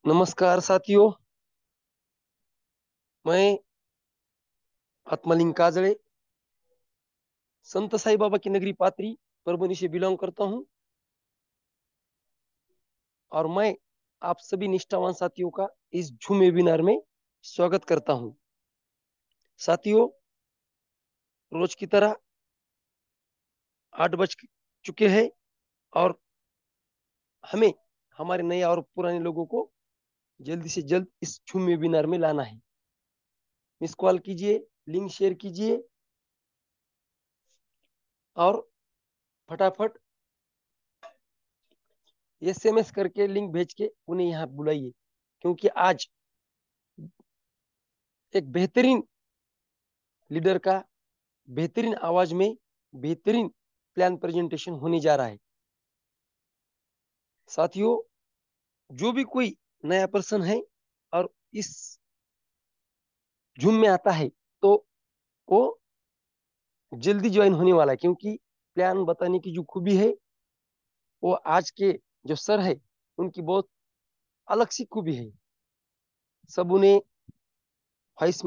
नमस्कार साथियों। मैं आत्मलिंग काजळे संत साई बाबा की नगरी पात्री परभणी से बिलोंग करता हूं और मैं आप सभी निष्ठावान साथियों का इस झूम वेबिनार में स्वागत करता हूं। साथियों, रोज की तरह 8 बज चुके हैं और हमें हमारे नए और पुराने लोगों को जल्दी से जल्द इस झूम वेबिनार में लाना है। मिस कॉल कीजिए, लिंक शेयर कीजिए और फटाफट एसएमएस करके लिंक भेज के उन्हें यहाँ बुलाइए, क्योंकि आज एक बेहतरीन लीडर का बेहतरीन आवाज में बेहतरीन प्लान प्रेजेंटेशन होने जा रहा है। साथियों, जो भी कोई नया पर्सन है और इस झूम में आता है तो वो जल्दी ज्वाइन होने वाला है, क्योंकि प्लान बताने की जो खूबी है वो आज के जो सर है उनकी बहुत अलग सी खूबी है। सब उन्हें वॉइस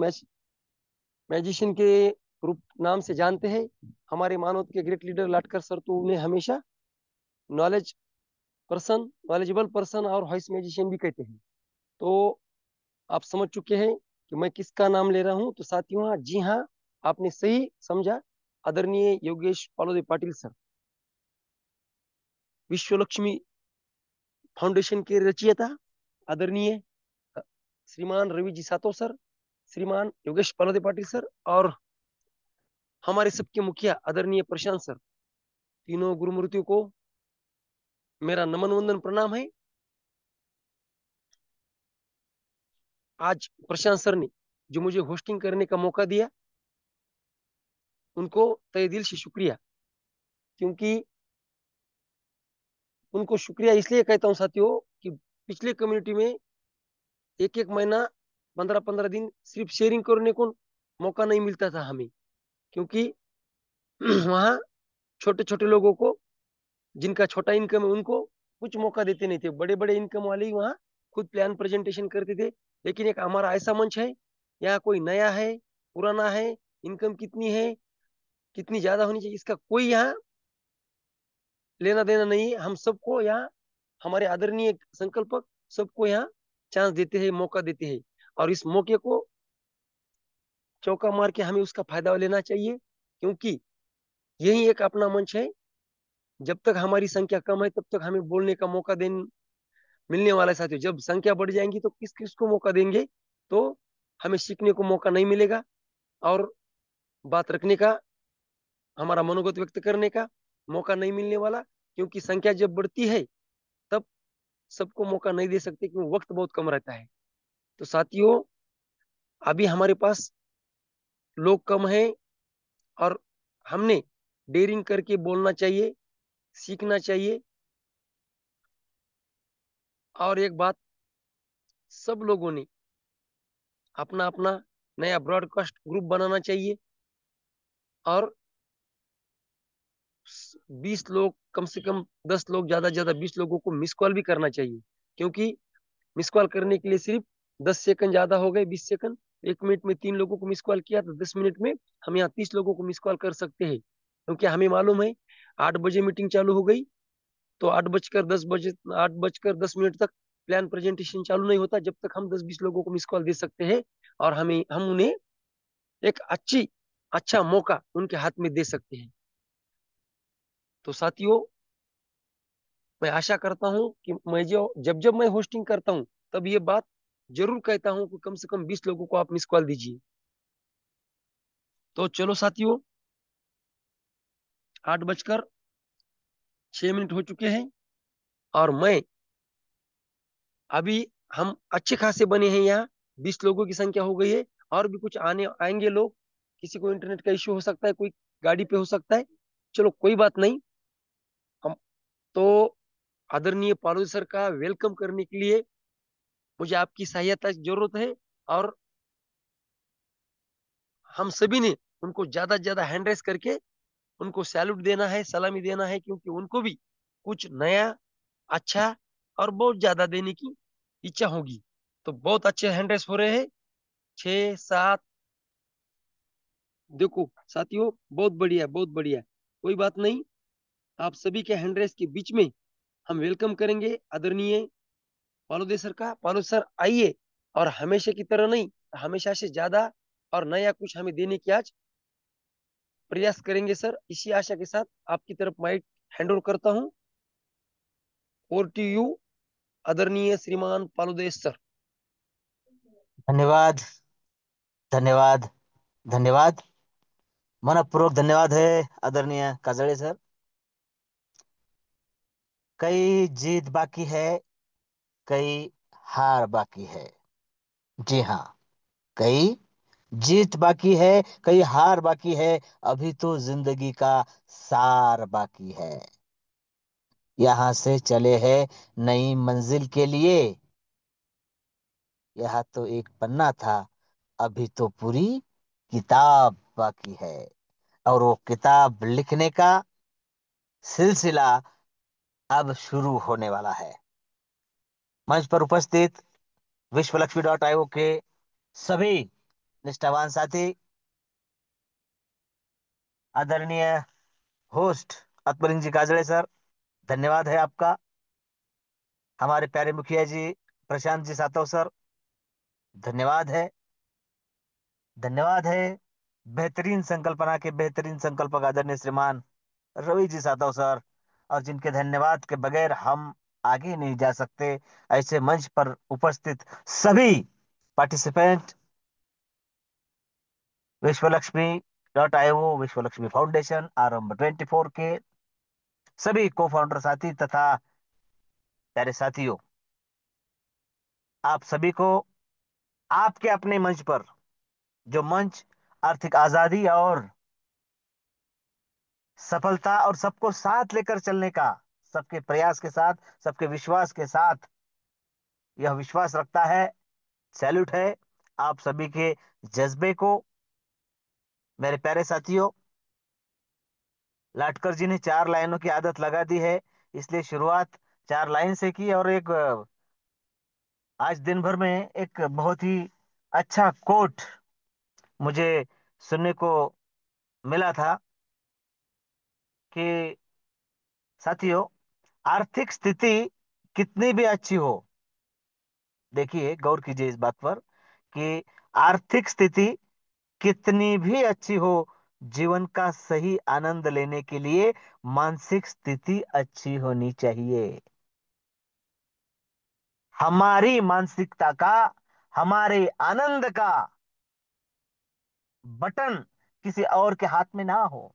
मैजिशियन के रूप नाम से जानते हैं। हमारे मानव के ग्रेट लीडर लाटकर सर तो उन्हें हमेशा नॉलेज पर्सन, नॉलेजेबल पर्सन और वॉइस मैजिशियन भी कहते हैं। तो आप समझ चुके हैं कि मैं किसका नाम ले रहा हूं। तो साथियों, हाँ जी हाँ, आपने सही समझा। आदरणीय योगेश पालोदे पाटिल सर, विश्व लक्ष्मी फाउंडेशन के रचयिता आदरणीय श्रीमान रवि जी सातो सर, श्रीमान योगेश पालोदे पाटिल सर और हमारे सबके मुखिया आदरणीय प्रशांत सर, तीनों गुरुमूर्तियों को मेरा नमन वंदन प्रणाम है। आज प्रशांत सर ने जो मुझे होस्टिंग करने का मौका दिया, उनको तहे दिल से शुक्रिया। क्योंकि उनको शुक्रिया इसलिए कहता हूँ साथियों कि पिछले कम्युनिटी में एक एक महीना 15-15 दिन सिर्फ शेयरिंग करने को मौका नहीं मिलता था हमें, क्योंकि वहाँ छोटे छोटे लोगों को, जिनका छोटा इनकम है, उनको कुछ मौका देते नहीं थे। बड़े बड़े इनकम वाले ही वहाँ खुद प्लान प्रेजेंटेशन करते थे। लेकिन एक हमारा ऐसा मंच है, यहाँ कोई नया है पुराना है, इनकम कितनी है कितनी ज्यादा होनी चाहिए, इसका कोई यहाँ लेना देना नहीं है। हम सबको यहाँ, हमारे आदरणीय संकल्पक सबको यहाँ चांस देते हैं, मौका देते हैं, और इस मौके को चौका मार के हमें उसका फायदा लेना चाहिए, क्योंकि यही एक अपना मंच है। जब तक हमारी संख्या कम है तब तक हमें बोलने का मौका देने मिलने वाला है। साथियों, जब संख्या बढ़ जाएंगी तो किस किस को मौका देंगे, तो हमें सीखने को मौका नहीं मिलेगा और बात रखने का, हमारा मनोगत व्यक्त करने का मौका नहीं मिलने वाला। क्योंकि संख्या जब बढ़ती है तब सबको मौका नहीं दे सकते, क्योंकि वक्त बहुत कम रहता है। तो साथियों, अभी हमारे पास लोग कम हैं और हमने डेयरिंग करके बोलना चाहिए, सीखना चाहिए। और एक बात, सब लोगों ने अपना अपना नया ब्रॉडकास्ट ग्रुप बनाना चाहिए और 20 लोग कम से कम, 10 लोग ज्यादा से ज्यादा 20 लोगों को मिस कॉल भी करना चाहिए। क्योंकि मिस कॉल करने के लिए सिर्फ 10 सेकंड ज्यादा हो गए, 20 सेकंड। 1 मिनट में 3 लोगों को मिस कॉल किया तो 10 मिनट में हम यहाँ 30 लोगों को मिस कॉल कर सकते हैं। क्योंकि हमें मालूम है 8 बजे मीटिंग चालू हो गई तो 8 बजकर 10 बजे, 8 बजकर 10 मिनट तक प्लान प्रेजेंटेशन चालू नहीं होता, जब तक हम 10-20 लोगों को मिस कॉल दे सकते हैं और हम उन्हें एक अच्छा मौका उनके हाथ में दे सकते हैं। तो साथियों, मैं आशा करता हूं कि मैं जो जब जब मैं होस्टिंग करता हूं तब ये बात जरूर कहता हूं कि कम से कम 20 लोगों को आप मिस कॉल दीजिए। तो चलो साथियों, 8 बजकर 6 मिनट हो चुके हैं और मैं अभी, हम अच्छे खासे बने हैं यहाँ, 20 लोगों की संख्या हो गई है। और भी कुछ आने आएंगे लोग, किसी को इंटरनेट का इश्यू हो सकता है, कोई गाड़ी पे हो सकता है। चलो कोई बात नहीं। हम तो आदरणीय पारुल सर का वेलकम करने के लिए मुझे आपकी सहायता की जरूरत है, और हम सभी ने उनको ज्यादा से ज्यादा हैंड रेस करके उनको सैल्यूट देना है, सलामी देना है, क्योंकि उनको भी कुछ नया, अच्छा और बहुत ज्यादा देने की इच्छा होगी तो बहुत अच्छे हैंड रेस हो रहे हैं। 6 7। देखो साथियों, बहुत बढ़िया बहुत बढ़िया। कोई बात नहीं, आप सभी के हैंड रेस के बीच में हम वेलकम करेंगे आदरणीय पालोदे सर का। पालोद सर आइए, और हमेशा की तरह नहीं, हमेशा से ज्यादा और नया कुछ हमें देने की आज प्रयास करेंगे सर। इसी आशा के साथ आपकी तरफ माइक हैंड ओवर करता हूँ। ओवर टू यू आदरणीय श्रीमान पालोदेश सर। धन्यवाद, धन्यवाद, धन्यवाद। मनपूर्वक धन्यवाद है आदरणीय काजळे सर। कई जीत बाकी है, कई हार बाकी है। जी हाँ, कई जीत बाकी है, कई हार बाकी है। अभी तो जिंदगी का सार बाकी है। यहाँ से चले हैं नई मंजिल के लिए। यह तो एक पन्ना था, अभी तो पूरी किताब बाकी है। और वो किताब लिखने का सिलसिला अब शुरू होने वाला है। मंच पर उपस्थित विश्वलक्ष्मी.io के सभी निष्ठावान साथी, आदरणीय होस्ट अकबरिंग जी काजड़े सर, धन्यवाद है आपका। हमारे प्यारे मुखिया जी प्रशांत जी सातव सर, धन्यवाद है। धन्यवाद है बेहतरीन संकल्पना के बेहतरीन संकल्पक आदरणीय श्रीमान रवि जी सातव सर, और जिनके धन्यवाद के बगैर हम आगे नहीं जा सकते। ऐसे मंच पर उपस्थित सभी पार्टिसिपेंट, विश्वलक्ष्मी.io, विश्वलक्ष्मी फाउंडेशन, आरंभ 24 के सभी को फाउंडर साथी तथा प्यारे साथियों, आप सभी को आपके अपने मंच पर, जो मंच आर्थिक आजादी और सफलता और सबको साथ लेकर चलने का, सबके प्रयास के साथ, सबके विश्वास के साथ यह विश्वास रखता है, सैल्यूट है आप सभी के जज्बे को। मेरे प्यारे साथियों, लाटकर जी ने 4 लाइनों की आदत लगा दी है, इसलिए शुरुआत 4 लाइन से की। और एक आज दिन भर में एक बहुत ही अच्छा कोट मुझे सुनने को मिला था कि साथियों, आर्थिक स्थिति कितनी भी अच्छी हो, देखिए गौर कीजिए इस बात पर कि आर्थिक स्थिति कितनी भी अच्छी हो, जीवन का सही आनंद लेने के लिए मानसिक स्थिति अच्छी होनी चाहिए। हमारी मानसिकता का, हमारे आनंद का बटन किसी और के हाथ में ना हो।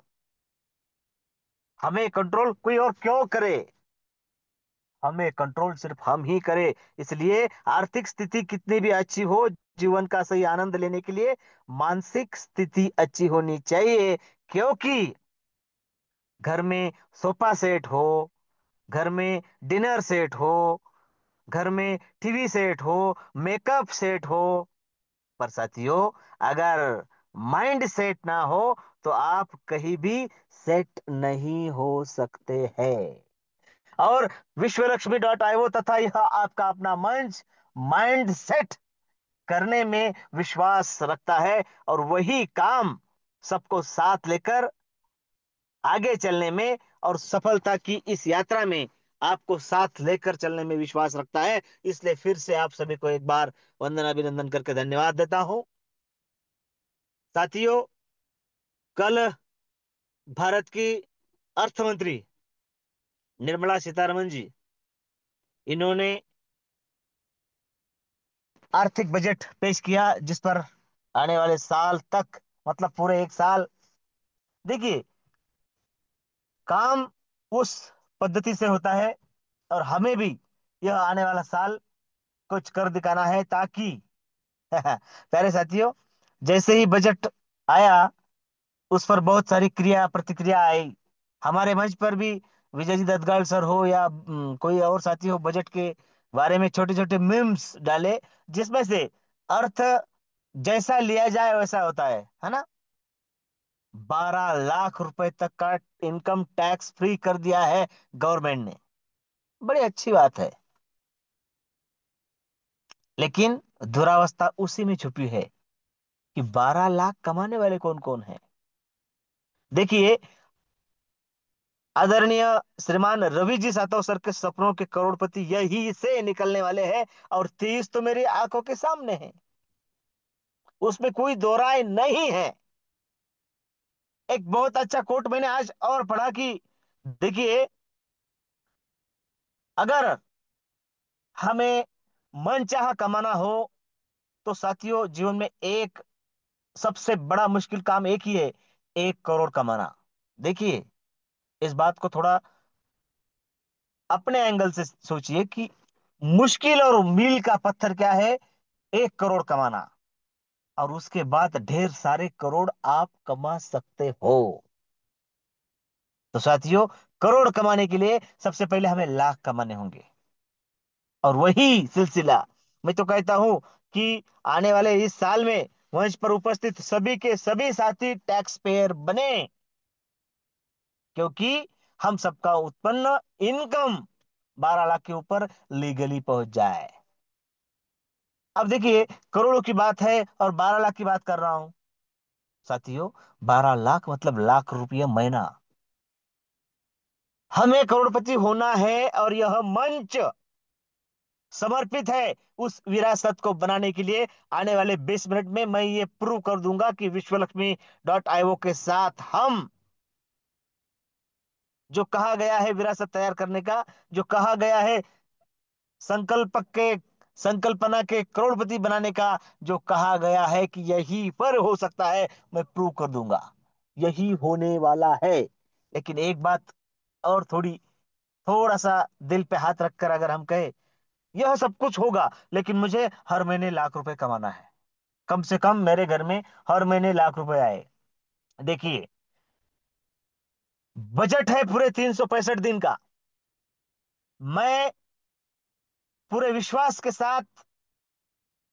हमें कंट्रोल कोई और क्यों करे, हमें कंट्रोल सिर्फ हम ही करें। इसलिए आर्थिक स्थिति कितनी भी अच्छी हो, जीवन का सही आनंद लेने के लिए मानसिक स्थिति अच्छी होनी चाहिए। क्योंकि घर में सोफा सेट हो, घर में डिनर सेट हो, घर में टीवी सेट हो, मेकअप सेट हो, पर साथियों अगर माइंड सेट ना हो तो आप कहीं भी सेट नहीं हो सकते हैं। और विश्वलक्ष्मी.io तथा यह आपका अपना मंच माइंड सेट करने में विश्वास रखता है, और वही काम सबको साथ लेकर आगे चलने में और सफलता की इस यात्रा में आपको साथ लेकर चलने में विश्वास रखता है। इसलिए फिर से आप सभी को एक बार वंदन अभिनंदन करके धन्यवाद देता हूं। साथियों, कल भारत की अर्थ मंत्री निर्मला सीतारमन जी, इन्होंने आर्थिक बजट पेश किया, जिस पर आने वाले साल तक, मतलब पूरे एक साल, देखिए काम उस पद्धति से होता है, और हमें भी यह आने वाला साल कुछ कर दिखाना है, ताकि प्यारे साथियों, जैसे ही बजट आया उस पर बहुत सारी क्रिया प्रतिक्रिया आई। हमारे मंच पर भी विजय जी दत्तगाल सर हो या कोई और साथी हो, बजट के बारे में छोटे छोटे मीम्स डाले, जिसमें से अर्थ जैसा लिया जाए वैसा होता है ना। 12 लाख रुपए तक का इनकम टैक्स फ्री कर दिया है गवर्नमेंट ने, बड़ी अच्छी बात है। लेकिन दुरावस्था उसी में छुपी है कि 12 लाख कमाने वाले कौन कौन है। देखिए, आदरणीय श्रीमान रवि जी सातव के सपनों के करोड़पति यही से निकलने वाले हैं, और 30 तो मेरी आंखों के सामने है, उसमें कोई दो राय नहीं है। एक बहुत अच्छा कोट मैंने आज और पढ़ा कि देखिए, अगर हमें मनचाहा कमाना हो तो साथियों, जीवन में एक सबसे बड़ा मुश्किल काम एक ही है, 1 करोड़ कमाना। देखिए, इस बात को थोड़ा अपने एंगल से सोचिए कि मुश्किल और मील का पत्थर क्या है, 1 करोड़ कमाना, और उसके बाद ढेर सारे करोड़ आप कमा सकते हो। तो साथियों, करोड़ कमाने के लिए सबसे पहले हमें लाख कमाने होंगे, और वही सिलसिला मैं तो कहता हूं कि आने वाले इस साल में मंच पर उपस्थित सभी के सभी साथी टैक्स पेयर बने, क्योंकि हम सबका उत्पन्न इनकम 12 लाख के ऊपर लीगली पहुंच जाए। अब देखिए, करोड़ों की बात है और 12 लाख की बात कर रहा हूं साथियों। 12 लाख मतलब लाख रुपये महीना। हमें करोड़पति होना है, और यह मंच समर्पित है उस विरासत को बनाने के लिए। आने वाले 20 मिनट में मैं ये प्रूव कर दूंगा कि विश्वलक्ष्मी के साथ हम, जो कहा गया है विरासत तैयार करने का, जो कहा गया है संकल्प के संकल्पना के करोड़पति बनाने का, जो कहा गया है कि यही पर हो सकता है, मैं प्रूव कर दूंगा, यही होने वाला है। लेकिन एक बात और, थोड़ा सा दिल पे हाथ रखकर अगर हम कहें, यह सब कुछ होगा लेकिन मुझे हर महीने लाख रुपए कमाना है, कम से कम मेरे घर में हर महीने लाख रुपए आए। देखिए, बजट है पूरे 365 दिन का। मैं पूरे विश्वास के साथ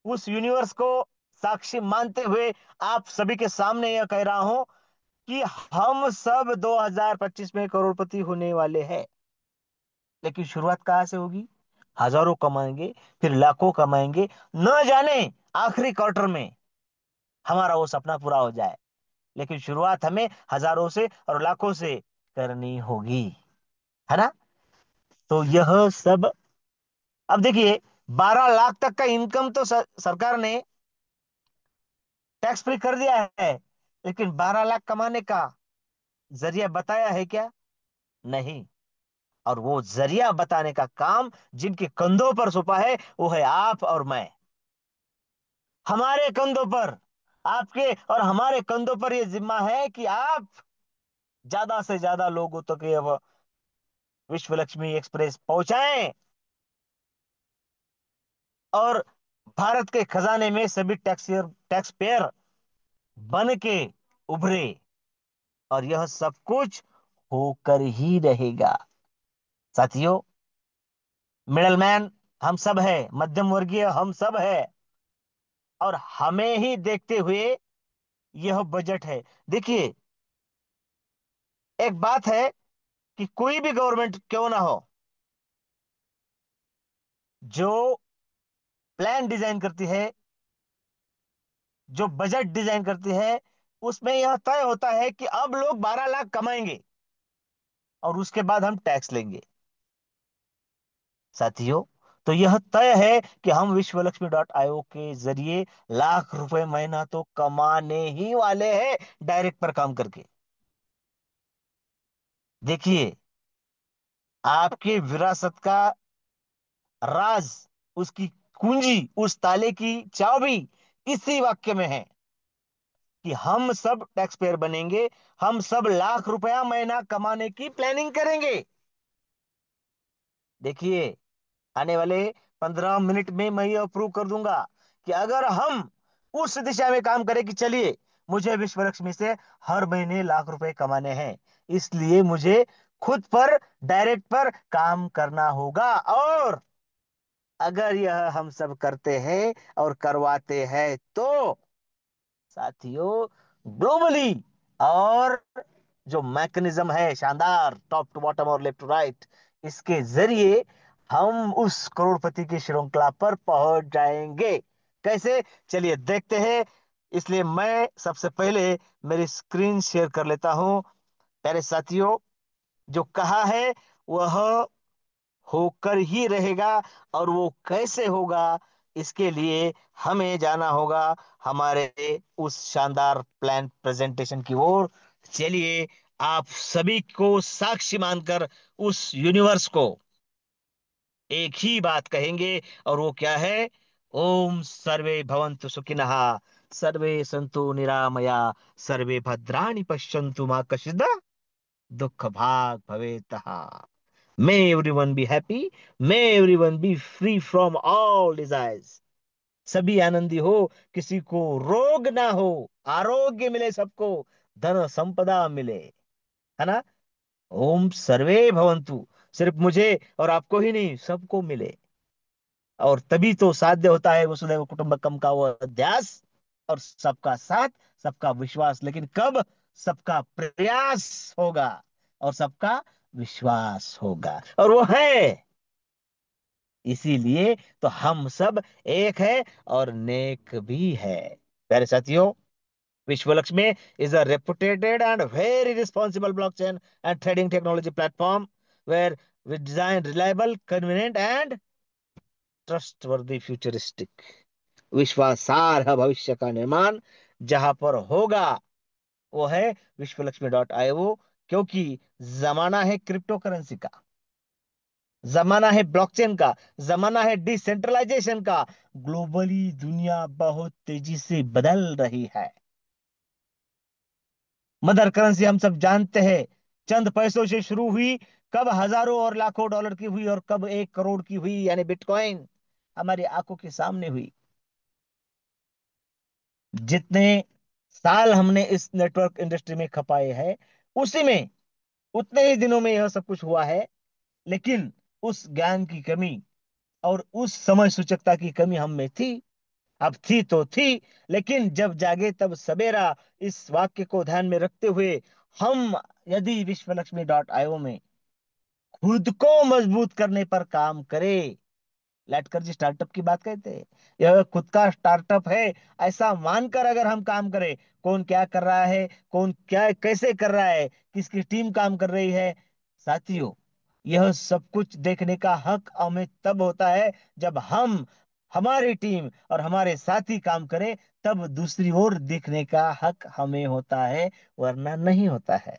उस यूनिवर्स को साक्षी मानते हुए आप सभी के सामने यह कह रहा हूं कि हम सब 2025 में करोड़पति होने वाले हैं। लेकिन शुरुआत कहां से होगी? हजारों कमाएंगे, फिर लाखों कमाएंगे, न जाने आखिरी क्वार्टर में हमारा वो सपना पूरा हो जाए। लेकिन शुरुआत हमें हजारों से और लाखों से करनी होगी, है ना? तो यह सब, अब देखिए, 12 लाख तक का इनकम तो सरकार ने टैक्स फ्री कर दिया है, लेकिन 12 लाख कमाने का जरिया बताया है क्या? नहीं। और वो जरिया बताने का काम जिनके कंधों पर सौंपा है, वो है आप और मैं। हमारे कंधों पर, आपके और हमारे कंधों पर ये जिम्मा है कि आप ज्यादा से ज्यादा लोगों तक ये विश्व लक्ष्मी एक्सप्रेस पहुंचाएं, और भारत के खजाने में सभी टैक्स पेयर बन के उभरे। और यह सब कुछ होकर ही रहेगा साथियों। मिडलमैन हम सब है, मध्यम वर्गीय हम सब है, और हमें ही देखते हुए यह बजट है। देखिए, एक बात है कि कोई भी गवर्नमेंट क्यों ना हो, जो प्लान डिजाइन करती है, जो बजट डिजाइन करती है, उसमें यह तय होता है कि अब लोग 12 लाख कमाएंगे और उसके बाद हम टैक्स लेंगे साथियों। तो यह तय है कि हम विश्वलक्ष्मी के जरिए लाख रुपए महीना तो कमाने ही वाले हैं, डायरेक्ट पर काम करके। देखिए, आपके विरासत का राज, उसकी कुंजी, उस ताले की चाबी इसी वाक्य में है कि हम सब टैक्स पेयर बनेंगे, हम सब लाख रुपया महीना कमाने की प्लानिंग करेंगे। देखिए, आने वाले 15 मिनट में मैं ये अप्रूव कर दूंगा कि अगर हम उस दिशा में काम करें कि चलिए, मुझे विश्व लक्ष्मी से हर महीने लाख रुपए कमाने हैं, इसलिए मुझे खुद पर, डायरेक्ट पर काम करना होगा। और अगर यह हम सब करते हैं और करवाते हैं तो साथियों, ग्लोबली, और जो मैकेनिज्म है शानदार, टॉप टू बॉटम और लेफ्ट टू राइट, इसके जरिए हम उस करोड़पति की श्रृंखला पर पहुंच जाएंगे। कैसे, चलिए देखते हैं। इसलिए मैं सबसे पहले मेरी स्क्रीन शेयर कर लेता हूं। प्यारे साथियों, जो कहा है वह होकर ही रहेगा। और वो कैसे होगा, इसके लिए हमें जाना होगा हमारे उस शानदार प्लान प्रेजेंटेशन की ओर। चलिए, आप सभी को साक्षी मानकर उस यूनिवर्स को एक ही बात कहेंगे, और वो क्या है? ओम सर्वे भवन्तु सुखिनः, सर्वे सन्तु निरामया, सर्वे भद्राणि पश्यन्तु मा कश्चित् दुख भाग भवेतः। May everyone be happy, may everyone be free from all desires। सभी आनंदी हो, किसी को रोग ना हो, आरोग्य मिले सबको, धन संपदा मिले, है ना? ओम सर्वे भवन्तु सिर्फ मुझे और आपको ही नहीं, सबको मिले। और तभी तो साध्य होता है वसुधैव कुटुंबकम का वो अध्यास। और सबका साथ, सबका विश्वास, लेकिन कब? सबका प्रयास होगा और सबका विश्वास होगा, और वो है। इसीलिए तो हम सब एक है और नेक भी है। प्यारे साथियों, विश्व Lakshmi is a reputed and very responsible blockchain and trading technology platform where we design reliable, convenient and trustworthy futuristic, विश्वासार्ह भविष्य का निर्माण जहां पर होगा वो है विश्वलक्ष्मी.io। क्योंकि जमाना है क्रिप्टो करेंसी का, जमाना है ब्लॉकचेन का, जमाना है डिसेंट्रलाइजेशन का। ग्लोबली दुनिया बहुत तेजी से बदल रही है। मदर करेंसी हम सब जानते हैं, चंद पैसों से शुरू हुई, कब हजारों और लाखों डॉलर की हुई, और कब 1 करोड़ की हुई, यानी बिटकॉइन हमारी आंखों के सामने हुई। जितने साल हमने इस नेटवर्क इंडस्ट्री में खपाए हैं, उसी में उतने ही दिनों में यह सब कुछ हुआ है। लेकिन उस ज्ञान की कमी और उस समय सूचकता की कमी हम में थी। अब थी तो थी, लेकिन जब जागे तब सवेरा, इस वाक्य को ध्यान में रखते हुए हम यदि विश्वलक्ष्मी.io में खुद को मजबूत करने पर काम करें, लेटकर जी स्टार्टअप की बात कहते हैं, यह खुद का स्टार्टअप है ऐसा मानकर अगर हम काम करें, कौन क्या कर रहा है, कौन क्या कैसे कर रहा है, किसकी टीम काम कर रही है, साथियों, यह सब कुछ देखने का हक हमें तब होता है जब हम, हमारी टीम और हमारे साथी काम करें। तब दूसरी ओर देखने का हक हमें होता है, वरना नहीं होता है।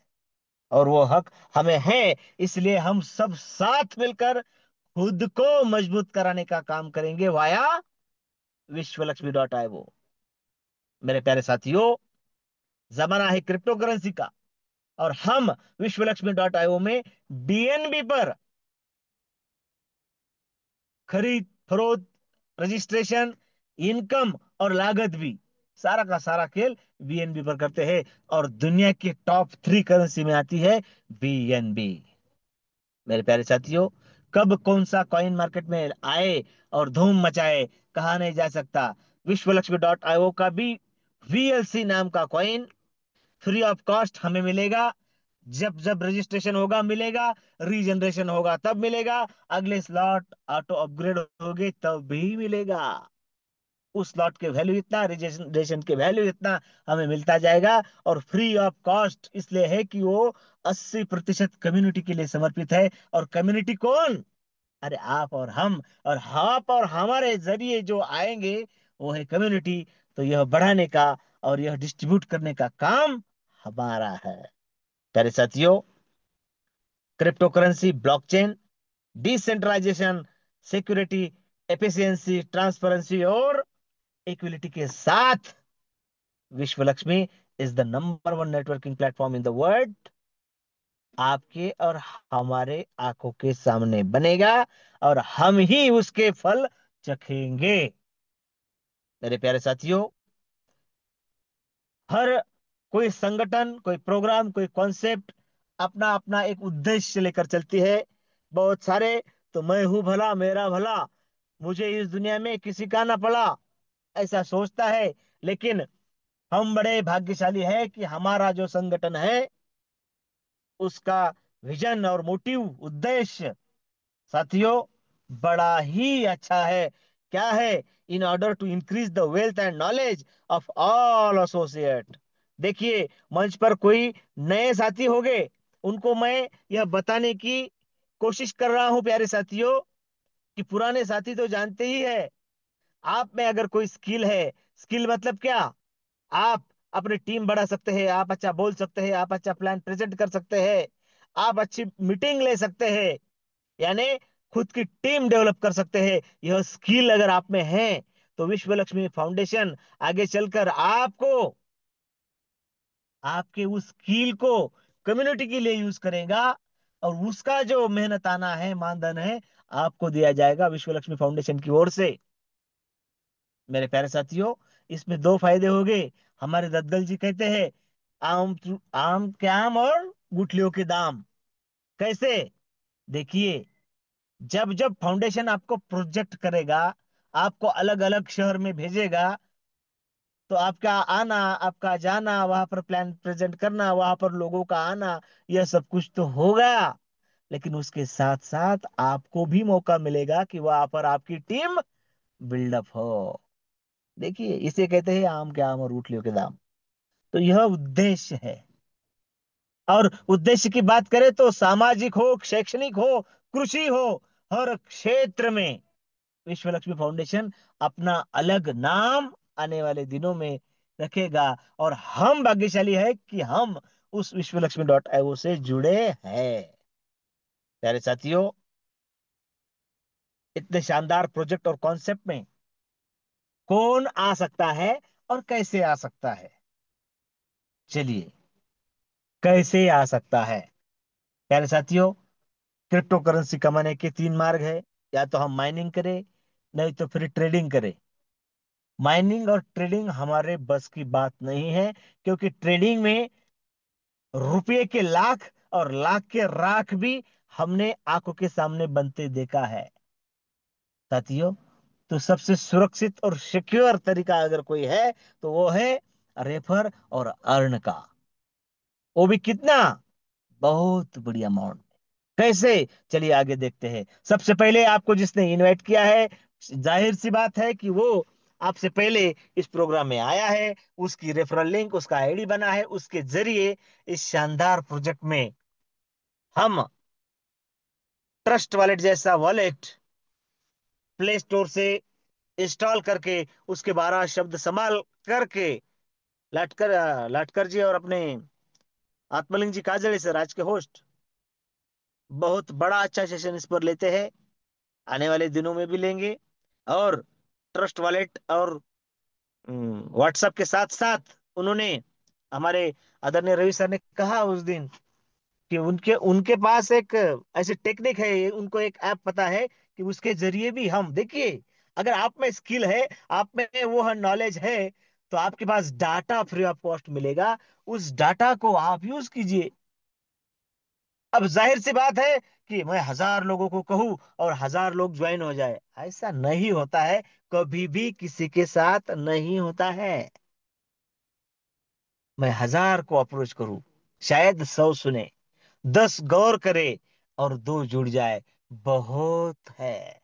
और वो हक हमें है, इसलिए हम सब साथ मिलकर खुद को मजबूत कराने का काम करेंगे वाया विश्वलक्ष्मी.io। मेरे प्यारे साथियों, जमाना है क्रिप्टो करेंसी का, और हम विश्वलक्ष्मी.io में बीएनबी पर खरीद फरोख्त, रजिस्ट्रेशन, इनकम और लागत भी, सारा का सारा खेल बीएनबी पर करते हैं। और दुनिया की टॉप 3 करेंसी में आती है बीएनबी। मेरे प्यारे साथियों, कब कौन सा कॉइन मार्केट में आए और धूम मचाए, कहा नहीं जा सकता। विश्वलक्ष्मी.io का भी वीएलसी नाम का कॉइन फ्री ऑफ कॉस्ट हमें मिलेगा। जब जब रजिस्ट्रेशन होगा मिलेगा, रीजनरेशन होगा तब मिलेगा, अगले स्लॉट ऑटो अपग्रेड होगे तब भी मिलेगा। उस स्लॉट के वैल्यू इतना, रजिस्ट्रेशन के वैल्यू इतना हमें मिलता जाएगा। और फ्री ऑफ कॉस्ट इसलिए है कि वो 80% कम्युनिटी के लिए समर्पित है। और कम्युनिटी कौन? अरे आप और हम, और आप और हमारे जरिए जो आएंगे वो है कम्युनिटी। तो यह बढ़ाने का और यह डिस्ट्रीब्यूट करने का काम हमारा है। प्यारे साथियों, crypto currency, blockchain, decentralization, security, efficiency, transparency और इक्विलिटी के साथ Vishwa Lakshmi is the number 1 networking platform in the world. आपके और हमारे आंखों के सामने बनेगा, और हम ही उसके फल चखेंगे। मेरे प्यारे साथियों, हर कोई संगठन, कोई प्रोग्राम, कोई कॉन्सेप्ट अपना अपना एक उद्देश्य लेकर चलती है। बहुत सारे तो मैं हूं भला मेरा भला, मुझे इस दुनिया में किसी का ना पड़ा, ऐसा सोचता है। लेकिन हम बड़े भाग्यशाली है कि हमारा जो संगठन है उसका विजन और मोटिव, उद्देश्य, साथियों, बड़ा ही अच्छा है। क्या है? In order to increase the wealth and knowledge of all associate. देखिए, मंच पर कोई नए साथी होंगे, उनको मैं यह बताने की कोशिश कर रहा हूं प्यारे साथियों, कि पुराने साथी तो जानते ही है, आप में अगर कोई स्किल है, स्किल मतलब क्या, आप अपनी टीम बढ़ा सकते हैं, आप अच्छा बोल सकते हैं, आप अच्छा प्लान प्रेजेंट कर सकते हैं, आप अच्छी मीटिंग ले सकते हैं, यानी खुद की टीम डेवलप कर सकते हैं। यह स्किल अगर आप में है, तो विश्व लक्ष्मी फाउंडेशन आगे चलकर आपको, आपके उस स्किल को कम्युनिटी के लिए यूज करेगा, और उसका जो मेहनताना है, मानधन है, आपको दिया जाएगा विश्व लक्ष्मी फाउंडेशन की ओर से। मेरे प्यारे साथियों, इसमें दो फायदे हो गए। हमारे दद्दल जी कहते हैं, आम के आम और गुठलियों के दाम। कैसे? देखिए, जब जब फाउंडेशन आपको प्रोजेक्ट करेगा, आपको अलग अलग शहर में भेजेगा, तो आपका आना, आपका जाना, वहां पर प्लान प्रेजेंट करना, वहां पर लोगों का आना, यह सब कुछ तो होगा, लेकिन उसके साथ साथ आपको भी मौका मिलेगा कि वहां पर आपकी टीम बिल्डअप हो। देखिए, इसे कहते हैं आम के आम और गुठलियों के दाम। तो यह उद्देश्य है। और उद्देश्य की बात करें तो सामाजिक हो, शैक्षणिक हो, कृषि हो, हर क्षेत्र में विश्व लक्ष्मी फाउंडेशन अपना अलग नाम आने वाले दिनों में रखेगा। और हम भाग्यशाली है कि हम उस विश्व लक्ष्मी .io से जुड़े हैं। प्यारे साथियों, इतने शानदार प्रोजेक्ट और कॉन्सेप्ट में कौन आ सकता है और कैसे आ सकता है? चलिए, कैसे आ सकता है? प्यारे साथियों, क्रिप्टो करेंसी कमाने के तीन मार्ग है। या तो हम माइनिंग करें, नहीं तो फिर ट्रेडिंग करें। माइनिंग और ट्रेडिंग हमारे बस की बात नहीं है, क्योंकि ट्रेडिंग में रुपये के लाख और लाख के राख भी हमने आंखों के सामने बनते देखा है। साथियों, तो सबसे सुरक्षित और सिक्योर तरीका अगर कोई है, तो वो है रेफर और अर्न का। वो भी कितना? बहुत बड़ी अमाउंट। कैसे? चलिए आगे देखते हैं। सबसे पहले आपको जिसने इनवाइट किया है, जाहिर सी बात है कि वो आपसे पहले इस प्रोग्राम में आया है, उसकी रेफरल लिंक, उसका आईडी बना है, उसके जरिए इस शानदार प्रोजेक्ट में हम ट्रस्ट वॉलेट जैसा वॉलेट प्ले स्टोर से इंस्टॉल करके, उसके 12 शब्द संभाल करके, लाटकर लाटकर जी और अपने आत्मलिंग जी काजड़े से राज के होस्ट बहुत बड़ा अच्छा सेशन इस पर लेते हैं, आने वाले दिनों में भी लेंगे। और ट्रस्ट वॉलेट और व्हाट्सएप के साथ साथ उन्होंने, हमारे आदरणीय रवि सर ने कहा उस दिन कि उनके उनके पास एक ऐसी टेक्निक है, उनको एक ऐप पता है कि उसके जरिए भी हम, देखिए, अगर आप में स्किल है, आप में वो नॉलेज है, तो आपके पास डाटा फ्री ऑफ कॉस्ट मिलेगा। उस डाटा को आप यूज कीजिए। अब जाहिर सी बात है कि मैं 1000 लोगों को कहूं और 1000 लोग ज्वाइन हो जाए, ऐसा नहीं होता है। कभी भी किसी के साथ नहीं होता है। मैं 1000 को अप्रोच करूं, शायद 100 सुने, 10 गौर करे और 2 जुड़ जाए, बहुत है।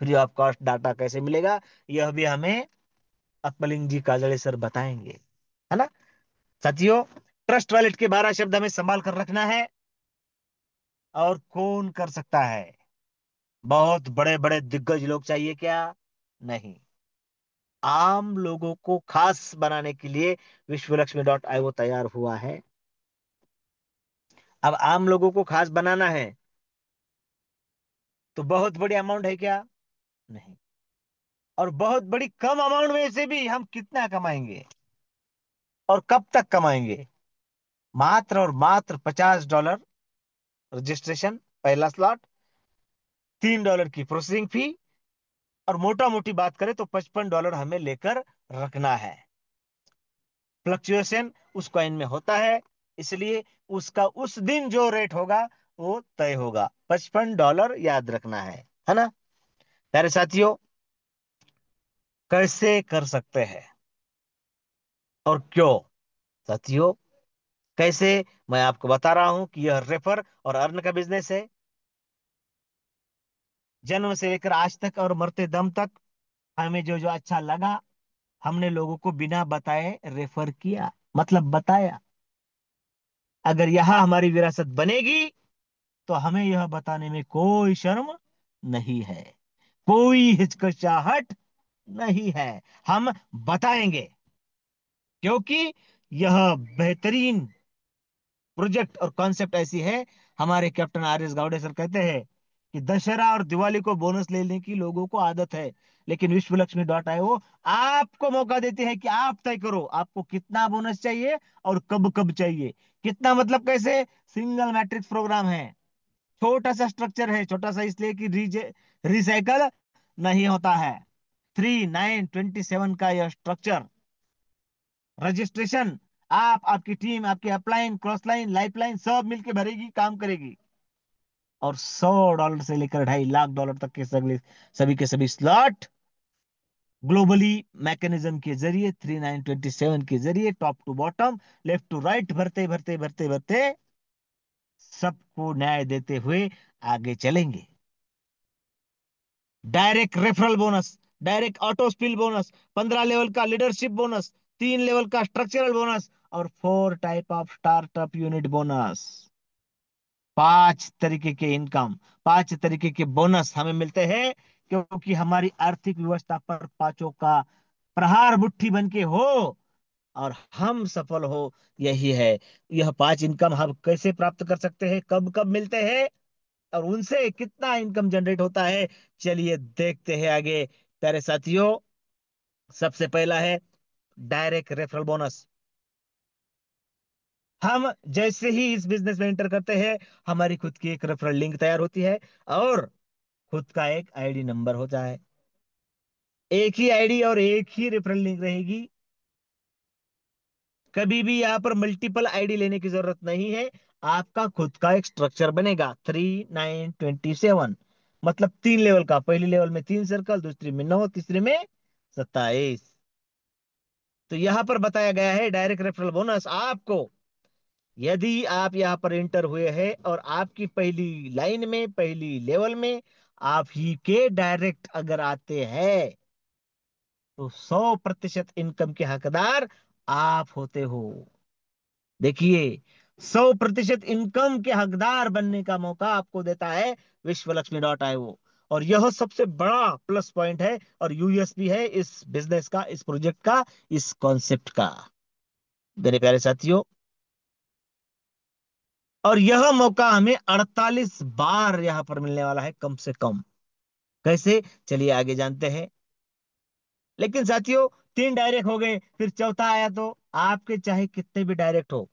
फ्री ऑफ कॉस्ट डाटा कैसे मिलेगा, यह भी हमें अकमलिंग जी काजड़े सर बताएंगे, है ना? साथियों, ट्रस्ट वॉलेट के 12 शब्द हमें संभाल कर रखना है। और कौन कर सकता है? बहुत बड़े बड़े दिग्गज लोग चाहिए क्या? नहीं, आम लोगों को खास बनाने के लिए विश्व लक्ष्मी .io तैयार हुआ है। अब आम लोगों को खास बनाना है, तो बहुत बड़ी अमाउंट है क्या? नहीं। और बहुत बड़ी कम अमाउंट में से भी हम कितना कमाएंगे और कब तक कमाएंगे? मात्र और मात्र $50 रजिस्ट्रेशन, पहला स्लॉट, $3 की प्रोसेसिंग फी, और मोटा मोटी बात करें तो $55 हमें लेकर रखना है। फ्लक्चुएशन उस कॉइन में होता है, इसलिए उसका उस दिन जो रेट होगा वो तय होगा। $55 याद रखना है ना? प्यारे साथियों, कैसे कर सकते हैं और क्यों? साथियों, कैसे? मैं आपको बता रहा हूं कि यह रेफर और अर्न का बिजनेस है। जन्म से लेकर आज तक और मरते दम तक हमें जो जो अच्छा लगा, हमने लोगों को बिना बताए रेफर किया, मतलब बताया। अगर यह हमारी विरासत बनेगी तो हमें यह बताने में कोई शर्म नहीं है, कोई हिचकिचाहट नहीं है। हम बताएंगे, क्योंकि यह बेहतरीन प्रोजेक्ट और कॉन्सेप्ट ऐसी है। हमारे captain R S Gawade sir कहते हैं कि दशहरा और दिवाली को बोनस लेने की लोगों को आदत है, लेकिन विश्व लक्ष्मी डॉट आईओ आपको मौका देते हैं कि आप तय करो आपको कितना बोनस चाहिए और कब कब चाहिए। कितना मतलब कैसे? सिंगल मैट्रिक्स प्रोग्राम है, छोटा सा स्ट्रक्चर है, छोटा सा इसलिए कि रिसाइकल नहीं होता है। 3927 का यह स्ट्रक्चर, रजिस्ट्रेशन आप, आपकी टीम, आपकी upline, cross line, life line सब मिलके भरेगी, काम करेगी। और $100 से लेकर $2.5 लाख तक के सभी के सभी स्लॉट ग्लोबली मैकेनिज्म के जरिए, 3927 के जरिए, top to bottom, left to right, भरते भरते भरते भरते सबको न्याय देते हुए आगे चलेंगे। Direct referral bonus, direct auto spill bonus, 15 level का लीडरशिप बोनस, 3 लेवल का स्ट्रक्चरल बोनस और 4 type of startup unit bonus. 5 तरीके के इनकम, 5 तरीके के बोनस हमें मिलते हैं, क्योंकि हमारी आर्थिक व्यवस्था पर पांचों का प्रहार मुट्ठी बन के हो और हम सफल हो, यही है। यह 5 इनकम हम कैसे प्राप्त कर सकते हैं, कब कब मिलते हैं और उनसे कितना इनकम जनरेट होता है, चलिए देखते हैं आगे प्यारे साथियों। सबसे पहला है डायरेक्ट रेफरल बोनस। हम जैसे ही इस बिजनेस में एंटर करते हैं, हमारी खुद की एक रेफरल लिंक तैयार होती है और खुद का एक आईडी नंबर होता है। एक ही आईडी और एक ही रेफरल लिंक रहेगी, कभी भी यहाँ पर मल्टीपल आईडी लेने की जरूरत नहीं है। आपका खुद का एक स्ट्रक्चर बनेगा 3927, मतलब 3 लेवल का, पहली लेवल में 3 सर्कल, दूसरी में 9, तीसरे में 27। तो यहाँ पर बताया गया है डायरेक्ट रेफरल बोनस आपको, यदि आप यहाँ पर एंटर हुए हैं और आपकी पहली लाइन में, पहली लेवल में आप ही के डायरेक्ट अगर आते हैं, तो 100% इनकम के हकदार आप होते हो। देखिए, 100% इनकम के हकदार बनने का मौका आपको देता है विश्व लक्ष्मी डॉट आईओ। और यह सबसे बड़ा प्लस पॉइंट है और यूएसपी है इस बिजनेस का, इस प्रोजेक्ट का, इस कॉन्सेप्ट का, मेरे प्यारे साथियों। और यह मौका हमें 48 बार यहां पर मिलने वाला है, कम से कम। कैसे? चलिए आगे जानते हैं। लेकिन साथियों, 3 डायरेक्ट हो गए, फिर चौथा आया, तो आपके चाहे कितने भी डायरेक्ट हो,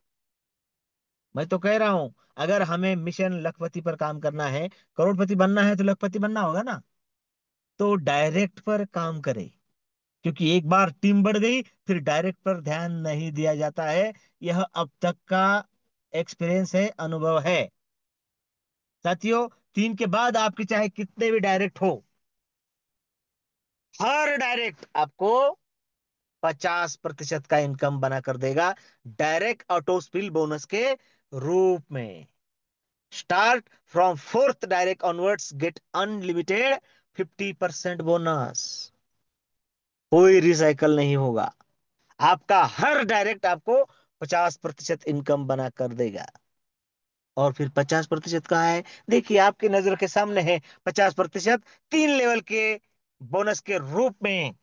मैं तो कह रहा हूं, अगर हमें मिशन लखपति पर काम करना है, करोड़पति बनना है, तो लखपति बनना होगा ना, तो डायरेक्ट पर काम करें। क्योंकि एक बार टीम बढ़ गई, फिर डायरेक्ट पर ध्यान नहीं दिया जाता है। यह अब तक का एक्सपीरियंस है, अनुभव है साथियों। 3 के बाद आपके चाहे कितने भी डायरेक्ट हो, हर डायरेक्ट आपको 50% का इनकम बना कर देगा, डायरेक्ट ऑटो स्पिल बोनस के रूप में। Start from fourth direct onwards get unlimited 50% bonus. कोई रिसाइकल नहीं होगा, आपका हर डायरेक्ट आपको 50% इनकम बना कर देगा। और फिर 50% कहाँ है? देखिए, आपकी नजर के सामने है 50% 3 लेवल के बोनस के रूप में।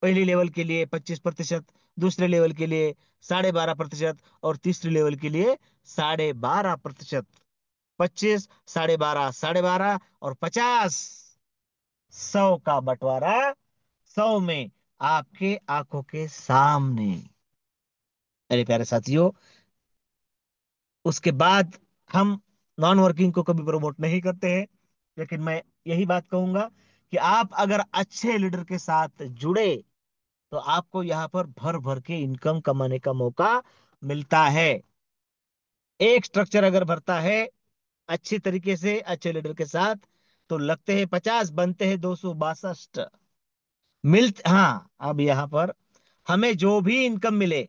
पहली लेवल के लिए 25%, दूसरे लेवल के लिए 12.5% और तीसरे लेवल के लिए 12.5%। 25, 12.5, 12.5 और 50, 100 का बंटवारा, 100 में आपके आंखों के सामने। अरे प्यारे साथियों, उसके बाद हम नॉन वर्किंग को कभी प्रमोट नहीं करते हैं, लेकिन मैं यही बात कहूंगा कि आप अगर अच्छे लीडर के साथ जुड़े, तो आपको यहाँ पर भर भर के इनकम कमाने का मौका मिलता है। एक स्ट्रक्चर अगर भरता है अच्छी तरीके से, अच्छे लीडर के साथ, तो लगते हैं 50, बनते हैं 262। हाँ, अब यहाँ पर हमें जो भी इनकम मिले,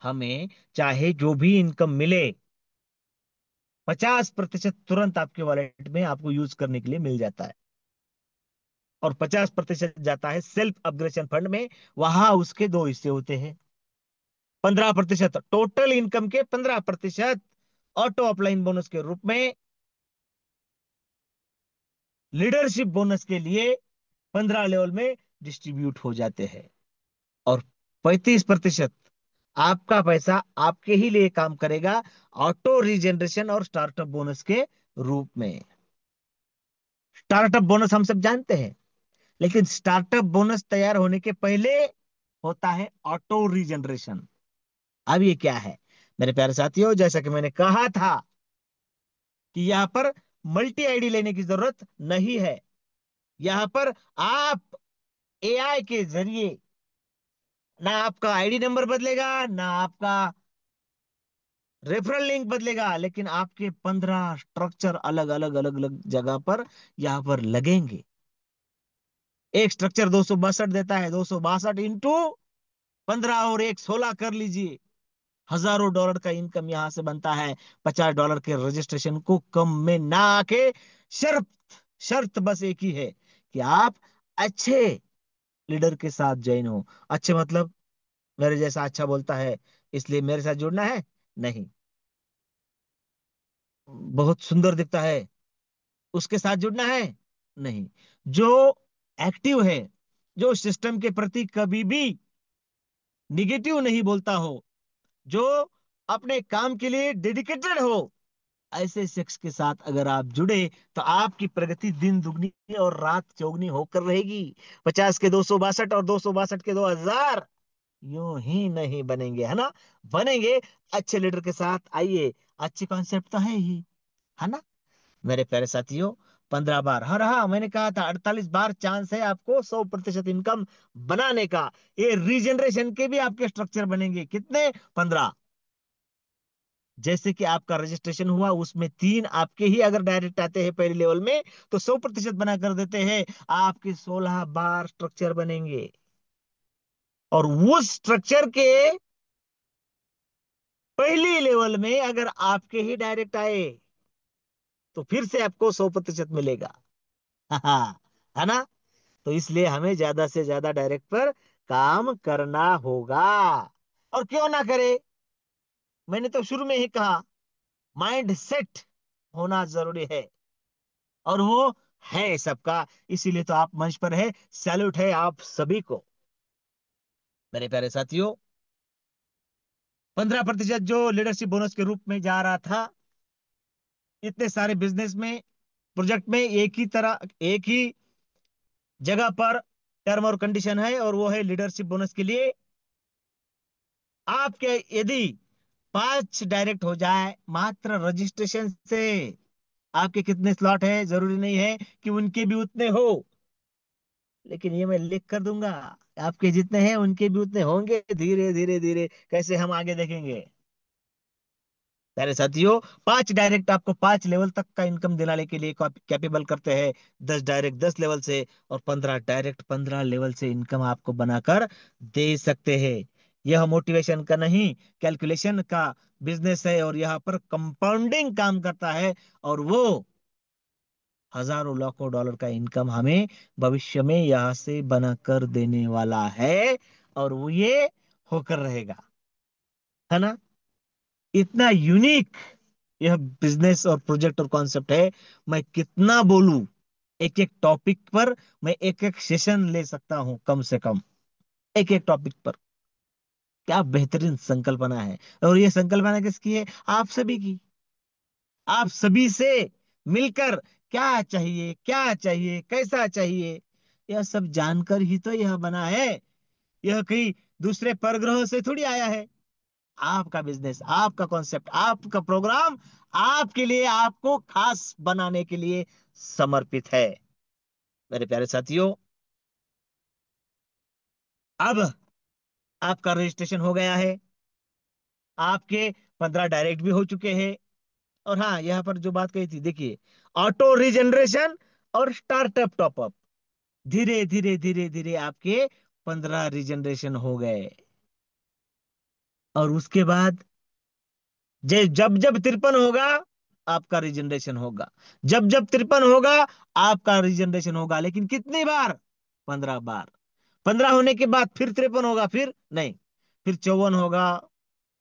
हमें चाहे जो भी इनकम मिले, 50% तुरंत आपके वॉलेट में आपको यूज करने के लिए मिल जाता है। और 50% जाता है सेल्फ अपग्रेडेशन फंड में, वहां उसके दो हिस्से होते हैं। 15% टोटल इनकम के 15% ऑटो अपलाइन बोनस के रूप में, लीडरशिप बोनस के लिए 15 लेवल में डिस्ट्रीब्यूट हो जाते हैं। और 35% आपका पैसा आपके ही लिए काम करेगा, ऑटो रीजनरेशन और स्टार्टअप बोनस के रूप में। स्टार्टअप बोनस हम सब जानते हैं, लेकिन स्टार्टअप बोनस तैयार होने के पहले होता है ऑटो रीजनरेशन। अब ये क्या है मेरे प्यारे साथियों, जैसा कि मैंने कहा था कि यहां पर मल्टी आईडी लेने की जरूरत नहीं है। यहां पर आप एआई के जरिए, ना आपका आईडी नंबर बदलेगा, ना आपका रेफरल लिंक बदलेगा, लेकिन आपके 15 स्ट्रक्चर अलग अलग अलग अलग जगह पर यहां पर लगेंगे। एक स्ट्रक्चर 262 देता है, 262 इंटू 15 और एक 16 कर लीजिए। हजारों डॉलर का इनकम यहां से बनता है। $50 के रजिस्ट्रेशन को कम में ना आके, शर्त शर्त बस एक ही है कि आप अच्छे लीडर के साथ ज्वाइन हो। अच्छे मतलब मेरे जैसा अच्छा बोलता है इसलिए मेरे साथ जुड़ना है? नहीं। बहुत सुंदर दिखता है उसके साथ जुड़ना है? नहीं। जो एक्टिव है, जो सिस्टम के प्रति कभी भी निगेटिव नहीं बोलता हो, जो अपने काम के लिए डेडिकेटेड हो, ऐसे शख्स के साथ अगर आप जुड़े तो आपकी प्रगति दिन दुगनी और रात चौगनी होकर रहेगी। 50 के 262 और 262 के 2000 यूं ही नहीं बनेंगे, है ना? बनेंगे अच्छे लीडर के साथ। आइए, अच्छे कॉन्सेप्ट तो है ही, है ना मेरे प्यारे साथियों? 15 बार, हाँ रहा मैंने कहा था 48 बार चांस है आपको 100% इनकम बनाने का। ये रीजनरेशन के भी आपके स्ट्रक्चर बनेंगे। कितने? 15। जैसे कि आपका रजिस्ट्रेशन हुआ, उसमें 3 आपके ही अगर डायरेक्ट आते हैं पहले लेवल में, तो 100% बना कर देते हैं। आपके 16 बार स्ट्रक्चर बनेंगे। और उस स्ट्रक्चर के पहली लेवल में अगर आपके ही डायरेक्ट आए, तो फिर से आपको 100% मिलेगा। है ना? तो इसलिए हमें ज्यादा से ज्यादा डायरेक्ट पर काम करना होगा। और क्यों ना करे, मैंने तो शुरू में ही कहा, माइंड सेट होना जरूरी है। और वो है सबका, इसीलिए तो आप मंच पर है। सैल्यूट है आप सभी को मेरे प्यारे साथियों। 15% जो लीडरशिप बोनस के रूप में जा रहा था, इतने सारे बिजनेस में, प्रोजेक्ट में एक ही जगह पर टर्म और कंडीशन है, और वो है लीडरशिप बोनस के लिए आपके यदि 5 डायरेक्ट हो जाए मात्र रजिस्ट्रेशन से, आपके कितने स्लॉट है जरूरी नहीं है कि उनके भी उतने हो, लेकिन ये मैं लिख कर दूंगा। आपके जितने हैं उनके भी उतने होंगे। धीरे धीरे धीरे कैसे हम आगे देखेंगे प्यारे साथियों। 5 डायरेक्ट आपको 5 लेवल तक का इनकम दिलाने के लिए कैपेबल करते हैं। 10 डायरेक्ट 10 लेवल से, और 15 डायरेक्ट 15 लेवल से इनकम आपको बनाकर दे सकते हैं। यह मोटिवेशन का नहीं, कैलकुलेशन का बिजनेस है, और यहाँ पर कंपाउंडिंग काम करता है। और वो हजारों लाखों डॉलर का इनकम हमें भविष्य में यहां से बनाकर देने वाला है। और वो ये होकर रहेगा, है ना? इतना यूनिक यह बिजनेस और प्रोजेक्ट और कॉन्सेप्ट है। मैं कितना बोलूं, एक एक टॉपिक पर मैं एक एक सेशन ले सकता हूं कम से कम। एक एक टॉपिक पर क्या बेहतरीन संकल्पना है। और ये संकल्पना किसकी है? आप सभी की। आप सभी से मिलकर क्या चाहिए, क्या चाहिए, कैसा चाहिए, यह सब जानकर ही तो यह बना है। यह कहीं दूसरे परग्रहों से थोड़ी आया है। आपका बिजनेस, आपका कॉन्सेप्ट, आपका प्रोग्राम आपके लिए, आपको खास बनाने के लिए समर्पित है मेरे प्यारे साथियों। अब आपका रजिस्ट्रेशन हो गया है, आपके 15 डायरेक्ट भी हो चुके हैं। और हाँ, यहाँ पर जो बात कही थी देखिए, ऑटो रीजनरेशन और स्टार्टअप टॉपअप, धीरे धीरे धीरे धीरे आपके 15 रीजनरेशन हो गए। और उसके बाद जब जब 53 होगा, आपका रिजनरेशन होगा। जब जब 53 होगा आपका रिजनरेशन होगा, लेकिन कितनी बार? 15 बार। 15 होने के बाद फिर 53 होगा, फिर नहीं, फिर 54 होगा,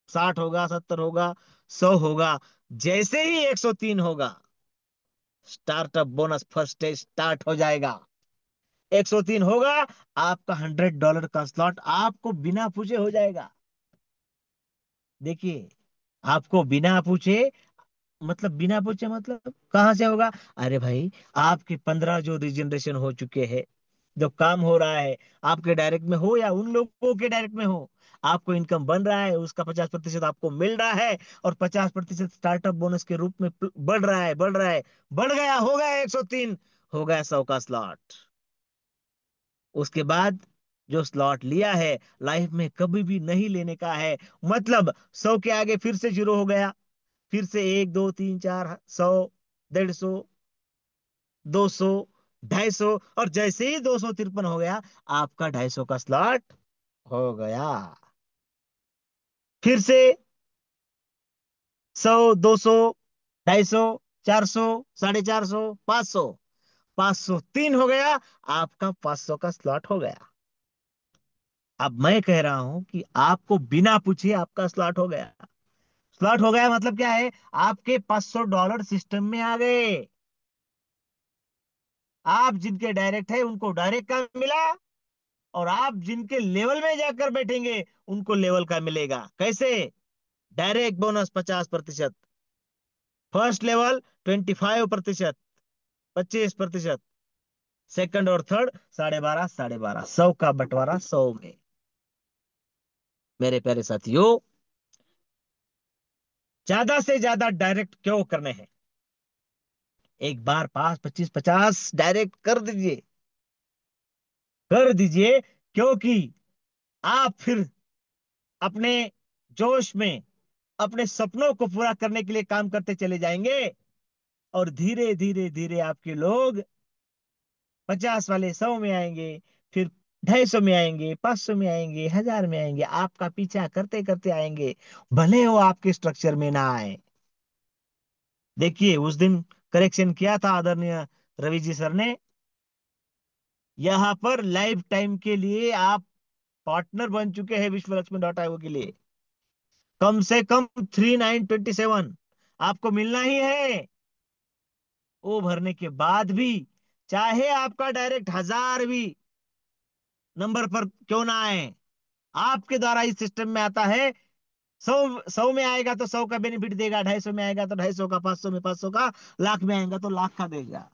60 होगा, 70 होगा, 100 होगा। जैसे ही 103 होगा, startup bonus first stage start हो जाएगा। 103 होगा, आपका $100 का स्लॉट आपको बिना पूछे हो जाएगा। देखिए, आपको बिना पूछे, मतलब बिना पूछे मतलब कहां से होगा? अरे भाई, आपके 15 जो रिजनरेशन हो चुके हैं, जो काम हो रहा है, आपके डायरेक्ट में हो या उन लोगों के डायरेक्ट में हो, आपको इनकम बन रहा है, उसका 50% आपको मिल रहा है, और 50% स्टार्टअप बोनस के रूप में बढ़ रहा है, बढ़ रहा है, बढ़ गया, हो गया 103, हो गया 100 का स्लॉट। उसके बाद जो स्लॉट लिया है, लाइफ में कभी भी नहीं लेने का है। मतलब 100 के आगे फिर से जीरो हो गया, फिर से 1 2 3 4, 100, 150, 200, 250, और जैसे ही 253 हो गया, आपका 250 का स्लॉट हो गया। फिर से 100, 200, 250, 400, 450, 500, 503 हो गया, आपका 500 का स्लॉट हो गया। अब मैं कह रहा हूं कि आपको बिना पूछे आपका स्लॉट हो गया। स्लॉट हो गया मतलब क्या है? आपके $500 सिस्टम में आ गए। आप जिनके डायरेक्ट है उनको डायरेक्ट का मिला, और आप जिनके लेवल में जाकर बैठेंगे उनको लेवल का मिलेगा। कैसे? Direct bonus 50%, first level 25%, 25%, second और थर्ड 12.5, 12.5, 100 का बंटवारा 100 में। मेरे प्यारे साथियों, ज्यादा से ज्यादा डायरेक्ट क्यों करने हैं? एक बार 5, 25, 50 डायरेक्ट कर दीजिए, कर दीजिए, क्योंकि आप फिर अपने जोश में अपने सपनों को पूरा करने के लिए काम करते चले जाएंगे, और धीरे धीरे धीरे आपके लोग 50 वाले 100 में आएंगे, फिर 250 में आएंगे, 500 में आएंगे, 1000 में आएंगे, आपका पीछा करते करते आएंगे, भले वो आपके स्ट्रक्चर में ना आए। देखिए, उस दिन करेक्शन किया था आदरणीय रवि जी सर ने, यहां पर लाइफ टाइम के लिए आप पार्टनर बन चुके हैं विश्व लक्ष्मी डॉट आईओ के लिए। कम से कम 3927 आपको मिलना ही है। वो भरने के बाद भी, चाहे आपका डायरेक्ट 1000 भी नंबर पर क्यों ना आए, आपके द्वारा इस सिस्टम में आता है। 100 में आएगा तो 100 का बेनिफिट देगा, 250 में आएगा तो 250 का, 500 में 500 का, लाख में आएगा तो लाख का देगा।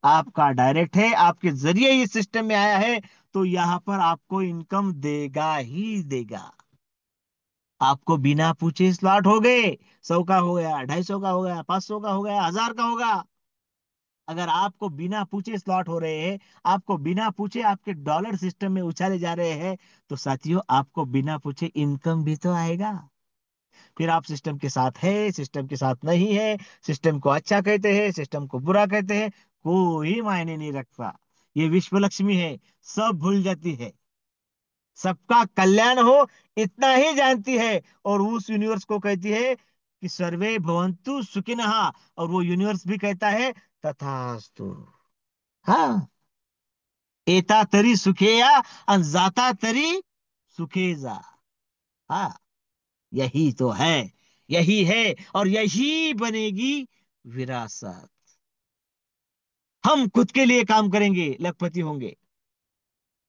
आपका डायरेक्ट है, आपके जरिए इस सिस्टम में आया है, तो यहां पर आपको इनकम देगा ही देगा। आपको बिना पूछे स्लॉट हो गए। 100 का हो गया, 250 का हो गया, 500 का हो गया, 1000 का होगा। अगर आपको बिना पूछे स्लॉट हो रहे हैं, आपको बिना पूछे आपके डॉलर सिस्टम में उछाले जा रहे हैं, तो साथियों, आपको बिना पूछे इनकम भी तो आएगा। फिर आप सिस्टम के साथ है, सिस्टम के साथ नहीं है, सिस्टम को अच्छा कहते हैं, सिस्टम को बुरा कहते हैं, कोई मायने नहीं रखता। ये विश्व लक्ष्मी है, सब भूल जाती है, सबका कल्याण हो इतना ही जानती है, और उस यूनिवर्स को कहती है कि सर्वे भवन्तु सुखिनः, और वो यूनिवर्स भी कहता है तथास्तु। हाँ, एता तरी सुखेया, अन जाता तरी सुखेजा। हाँ, यही तो है, यही है, और यही बनेगी विरासत। हम खुद के लिए काम करेंगे, लखपति होंगे।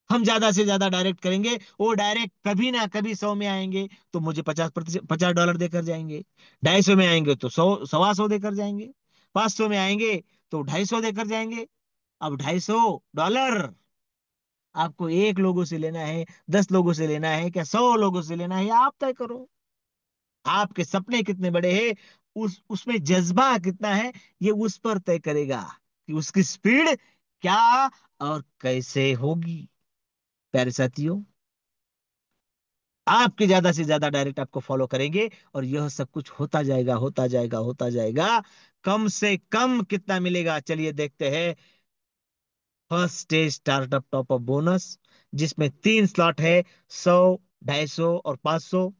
हम ज्यादा से ज्यादा डायरेक्ट करेंगे, वो डायरेक्ट कभी ना कभी 100 में आएंगे तो मुझे 50%, $50 देकर जाएंगे। 250 में आएंगे तो 100, 125 देकर जाएंगे। 500 में आएंगे तो 250 देकर जाएंगे। अब $250 आपको एक लोगों से लेना है, 10 लोगों से लेना है, क्या 100 लोगों से लेना है, आप तय करो। आपके सपने कितने बड़े हैं, उसमें जज्बा कितना है, ये उस पर तय करेगा कि उसकी स्पीड क्या और कैसे होगी। प्यारे साथियों, आपके ज्यादा से ज्यादा डायरेक्ट आपको फॉलो करेंगे, और यह सब कुछ होता जाएगा, होता जाएगा, होता जाएगा। कम से कम कितना मिलेगा, चलिए देखते हैं। First stage startup top up bonus, जिसमें 3 स्लॉट है, 100, 250 और 500।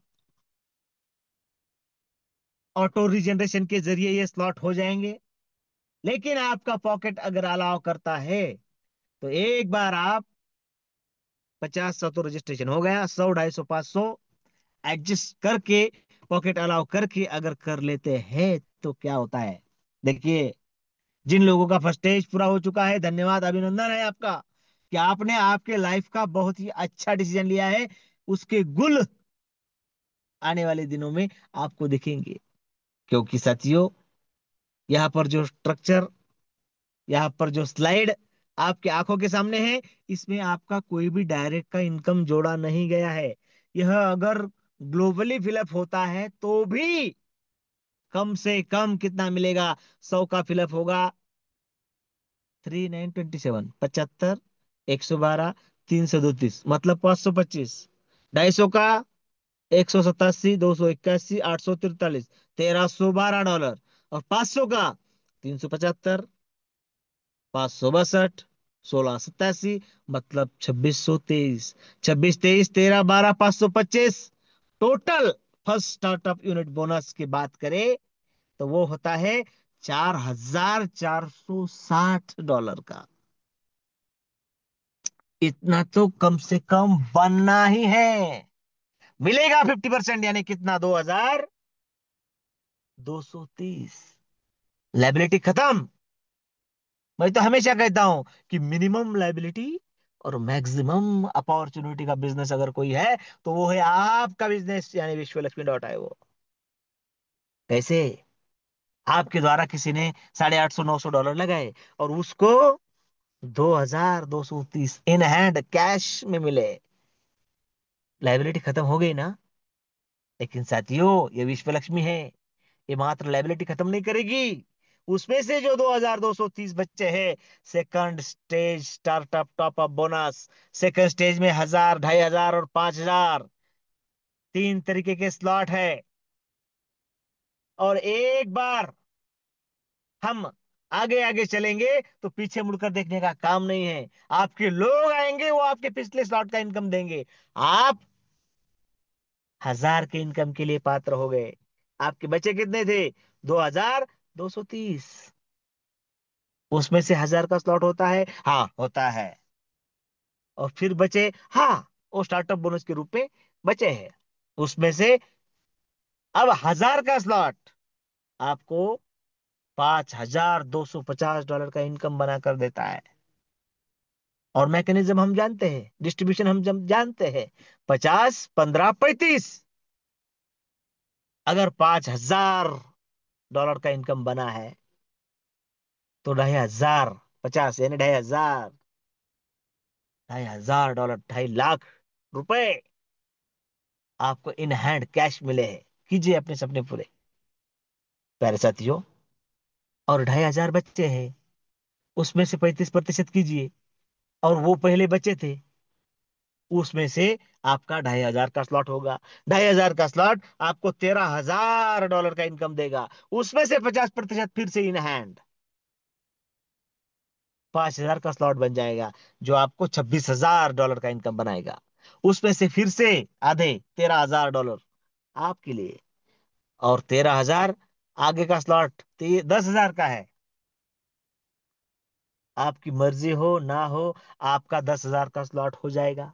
ऑटो रिजनरेशन के जरिए ये स्लॉट हो जाएंगे। लेकिन आपका पॉकेट अगर अलाउ करता है तो एक बार आप 50 100 तो रजिस्ट्रेशन हो गया, 100 250 500 एडजस्ट करके पॉकेट अलाउ करके अगर कर लेते हैं तो क्या होता है। देखिए, जिन लोगों का फर्स्ट स्टेज पूरा हो चुका है, धन्यवाद, अभिनंदन है आपका कि आपने आपके लाइफ का बहुत ही अच्छा डिसीजन लिया है। उसके गुल आने वाले दिनों में आपको दिखेंगे। क्योंकि साथियों, यहाँ पर जो स्ट्रक्चर, यहाँ पर जो स्लाइड आपके आंखों के सामने है, इसमें आपका कोई भी डायरेक्ट का इनकम जोड़ा नहीं गया है। यह अगर ग्लोबली फिलअप होता है तो भी कम से कम कितना मिलेगा। 100 का फिलअप होगा 3927, 75, 112, 332, मतलब 525। 250 का 187, 281, 843, $1312। और 500 का 375, 562, 1687, मतलब 2623। 2623, 1312, 525। Total first startup unit bonus की बात करें तो वो होता है $4460 का। इतना तो कम से कम बनना ही है। मिलेगा 50%, यानी कितना, 2230। लाइबिलिटी खत्म। मैं तो हमेशा कहता हूं कि मिनिमम लाइबिलिटी और मैक्सिमम अपॉर्चुनिटी का बिजनेस अगर कोई है तो वो है आपका बिजनेस, यानी विश्वलक्ष्मी डॉट आई। वो कैसे? आपके द्वारा किसी ने 850 $900 लगाए और उसको 2230 इन हैंड कैश में मिले। लाइबिलिटी खत्म हो गई ना। लेकिन साथियों, ये विश्व लक्ष्मी है, ये मात्र लाइबिलिटी खत्म नहीं करेगी। उसमें से जो 2230 बच्चे हैं, second stage startup top up bonus, second stage में 1000, 2500 और 5000, तीन तरीके के स्लॉट है। और एक बार हम आगे आगे चलेंगे तो पीछे मुड़कर देखने का काम नहीं है। आपके लोग आएंगे, वो आपके पिछले स्लॉट का इनकम देंगे। आप 1000 के इनकम के लिए पात्र हो गए। आपके बचे कितने थे? 2230। उसमें से 1000 का स्लॉट होता है, हाँ होता है। और फिर बचे, हाँ, वो स्टार्टअप बोनस के रूप में बचे हैं। उसमें से अब 1000 का स्लॉट आपको $5250 का इनकम बनाकर देता है। और मैकेनिज्म हम जानते हैं, डिस्ट्रीब्यूशन हम जब जानते हैं, 50 15 35। अगर $5000 का इनकम बना है तो 2500, 50 यानी 2500, $2500, 2.5 लाख आपको इन हैंड कैश मिले हैं। कीजिए अपने सपने पूरे प्यारे साथियों। और 2500 बच्चे हैं, उसमें से 35% कीजिए। और वो पहले बचे थे, उसमें से आपका 2500 का स्लॉट होगा। 2500 का स्लॉट आपको $13,000 का इनकम देगा। उसमें से 50% फिर से इन हैंड 5000 का स्लॉट बन जाएगा, जो आपको $26,000 का इनकम बनाएगा। उसमें से फिर से आधे $13,000 आपके लिए। और 13,000 आगे का स्लॉट 10,000 का है। आपकी मर्जी हो ना हो, आपका 10,000 का स्लॉट हो जाएगा।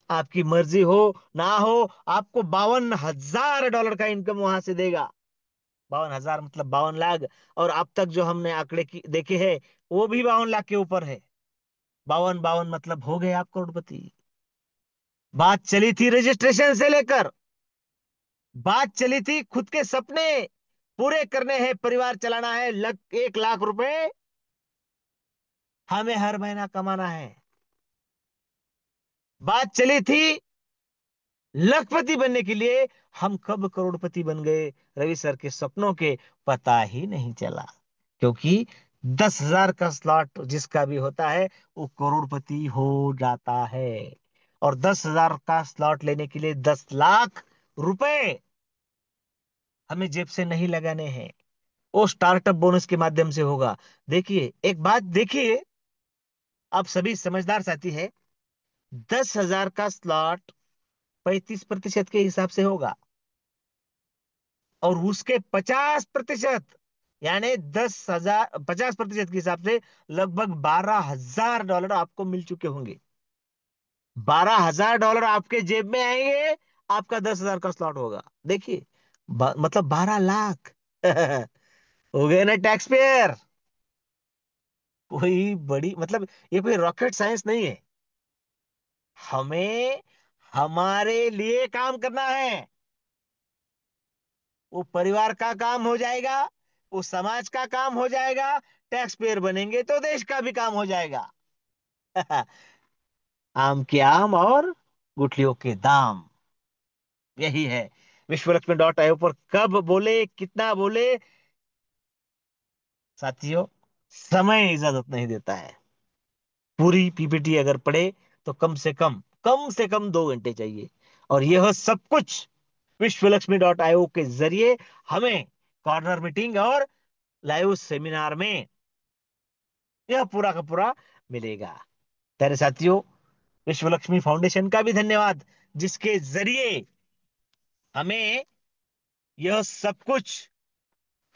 आपकी मर्जी हो ना हो, आपको $52,000 का इनकम वहां से देगा। 52,000 मतलब 52 लाख। और अब तक जो हमने आंकड़े की देखे हैं, वो भी 52 लाख के ऊपर है। 52 52 मतलब हो गए आप करोड़पति। बात चली थी रजिस्ट्रेशन से लेकर, बात चली थी खुद के सपने पूरे करने हैं, परिवार चलाना है, 1 लाख रुपए हमें हर महीना कमाना है। बात चली थी लखपति बनने के लिए, हम कब करोड़पति बन गए रवि सर के सपनों के पता ही नहीं चला। क्योंकि 10,000 का स्लॉट जिसका भी होता है वो करोड़पति हो जाता है। और 10,000 का स्लॉट लेने के लिए 10 लाख रुपए हमें जेब से नहीं लगाने हैं, वो स्टार्टअप बोनस के माध्यम से होगा। देखिए, एक बात देखिए, आप सभी समझदार साथी है। 10,000 का स्लॉट 35% के हिसाब से होगा। और उसके 50%, यानी 10,000, 50% के हिसाब से लगभग $12,000 आपको मिल चुके होंगे। $12,000 आपके जेब में आएंगे, आपका 10,000 का स्लॉट होगा। देखिए, मतलब 12 लाख हो गए ना टैक्स पेयर। कोई बड़ी मतलब ये कोई रॉकेट साइंस नहीं है। हमें हमारे लिए काम करना है। वो परिवार का काम हो जाएगा, वो समाज का काम हो जाएगा, टैक्स पेयर बनेंगे तो देश का भी काम हो जाएगा। आम के आम और गुठलियों के दाम, यही है। विश्वलक्ष्मी.io पर कब बोले, कितना बोले, साथियों, समय इजाजत नहीं देता है। पूरी पीपीटी अगर पढ़े तो कम से कम 2 घंटे चाहिए। और यह सब कुछ विश्वलक्ष्मी.io के जरिए हमें कॉर्नर मीटिंग और लाइव सेमिनार में यह पूरा का पूरा मिलेगा। तेरे साथियों, विश्वलक्ष्मी फाउंडेशन का भी धन्यवाद, जिसके जरिए हमें यह सब कुछ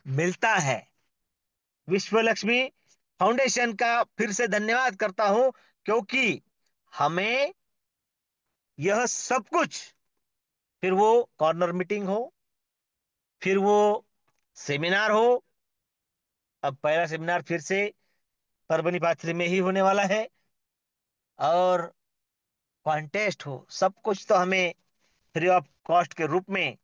मिलता है। विश्वलक्ष्मी फाउंडेशन का फिर से धन्यवाद करता हूं, क्योंकि हमें यह सब कुछ, फिर वो कॉर्नर मीटिंग हो, फिर वो सेमिनार हो, अब पहला सेमिनार फिर से परभनी पाथरी में ही होने वाला है, और कॉन्टेस्ट हो, सब कुछ तो हमें फ्री ऑफ कॉस्ट के रूप में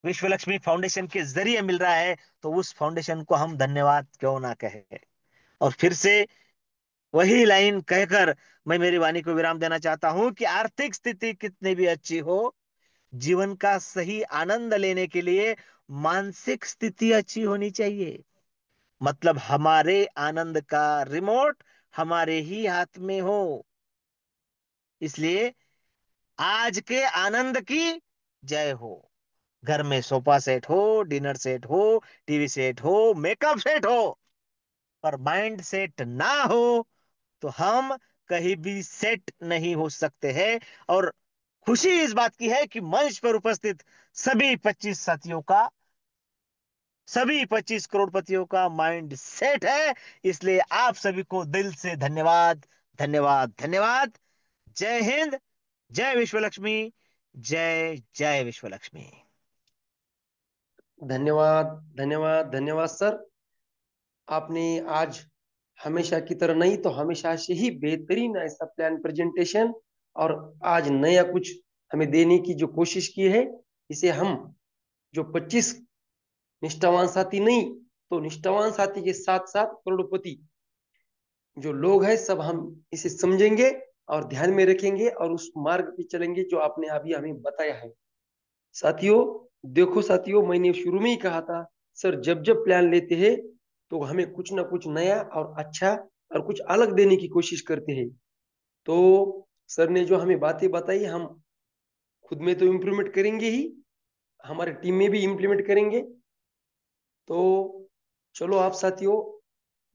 विश्वलक्ष्मी फाउंडेशन के जरिए मिल रहा है। तो उस फाउंडेशन को हम धन्यवाद क्यों ना कहें। और फिर से वही लाइन कहकर मैं मेरी वाणी को विराम देना चाहता हूं कि आर्थिक स्थिति कितनी भी अच्छी हो, जीवन का सही आनंद लेने के लिए मानसिक स्थिति अच्छी होनी चाहिए। मतलब हमारे आनंद का रिमोट हमारे ही हाथ में हो। इसलिए आज के आनंद की जय हो। घर में सोफा सेट हो, डिनर सेट हो, टीवी सेट हो, मेकअप सेट हो, पर माइंड सेट ना हो तो हम कहीं भी सेट नहीं हो सकते हैं। और खुशी इस बात की है कि मंच पर उपस्थित सभी 25 साथियों का, सभी 25 करोड़पतियों का माइंड सेट है। इसलिए आप सभी को दिल से धन्यवाद, धन्यवाद, धन्यवाद। जय हिंद, जय विश्वलक्ष्मी, जय जय विश्वलक्ष्मी। धन्यवाद, धन्यवाद, धन्यवाद सर। आपने आज हमेशा की तरह नहीं तो हमेशा से ही बेहतरीन ऐसा प्लान प्रेजेंटेशन और आज नया कुछ हमें देने की जो कोशिश की है, इसे हम जो 25 निष्ठावान साथी नहीं तो निष्ठावान साथी के साथ साथ करोड़पति जो लोग हैं सब हम इसे समझेंगे और ध्यान में रखेंगे और उस मार्ग पे चलेंगे जो आपने अभी हमें बताया है। साथियों, देखो साथियों, मैंने शुरू में ही कहा था, सर जब जब प्लान लेते हैं तो हमें कुछ ना कुछ नया और अच्छा और कुछ अलग देने की कोशिश करते हैं। तो सर ने जो हमें बातें बताई हम खुद में तो इम्प्लीमेंट करेंगे ही, हमारे टीम में भी इम्प्लीमेंट करेंगे। तो चलो आप साथियों,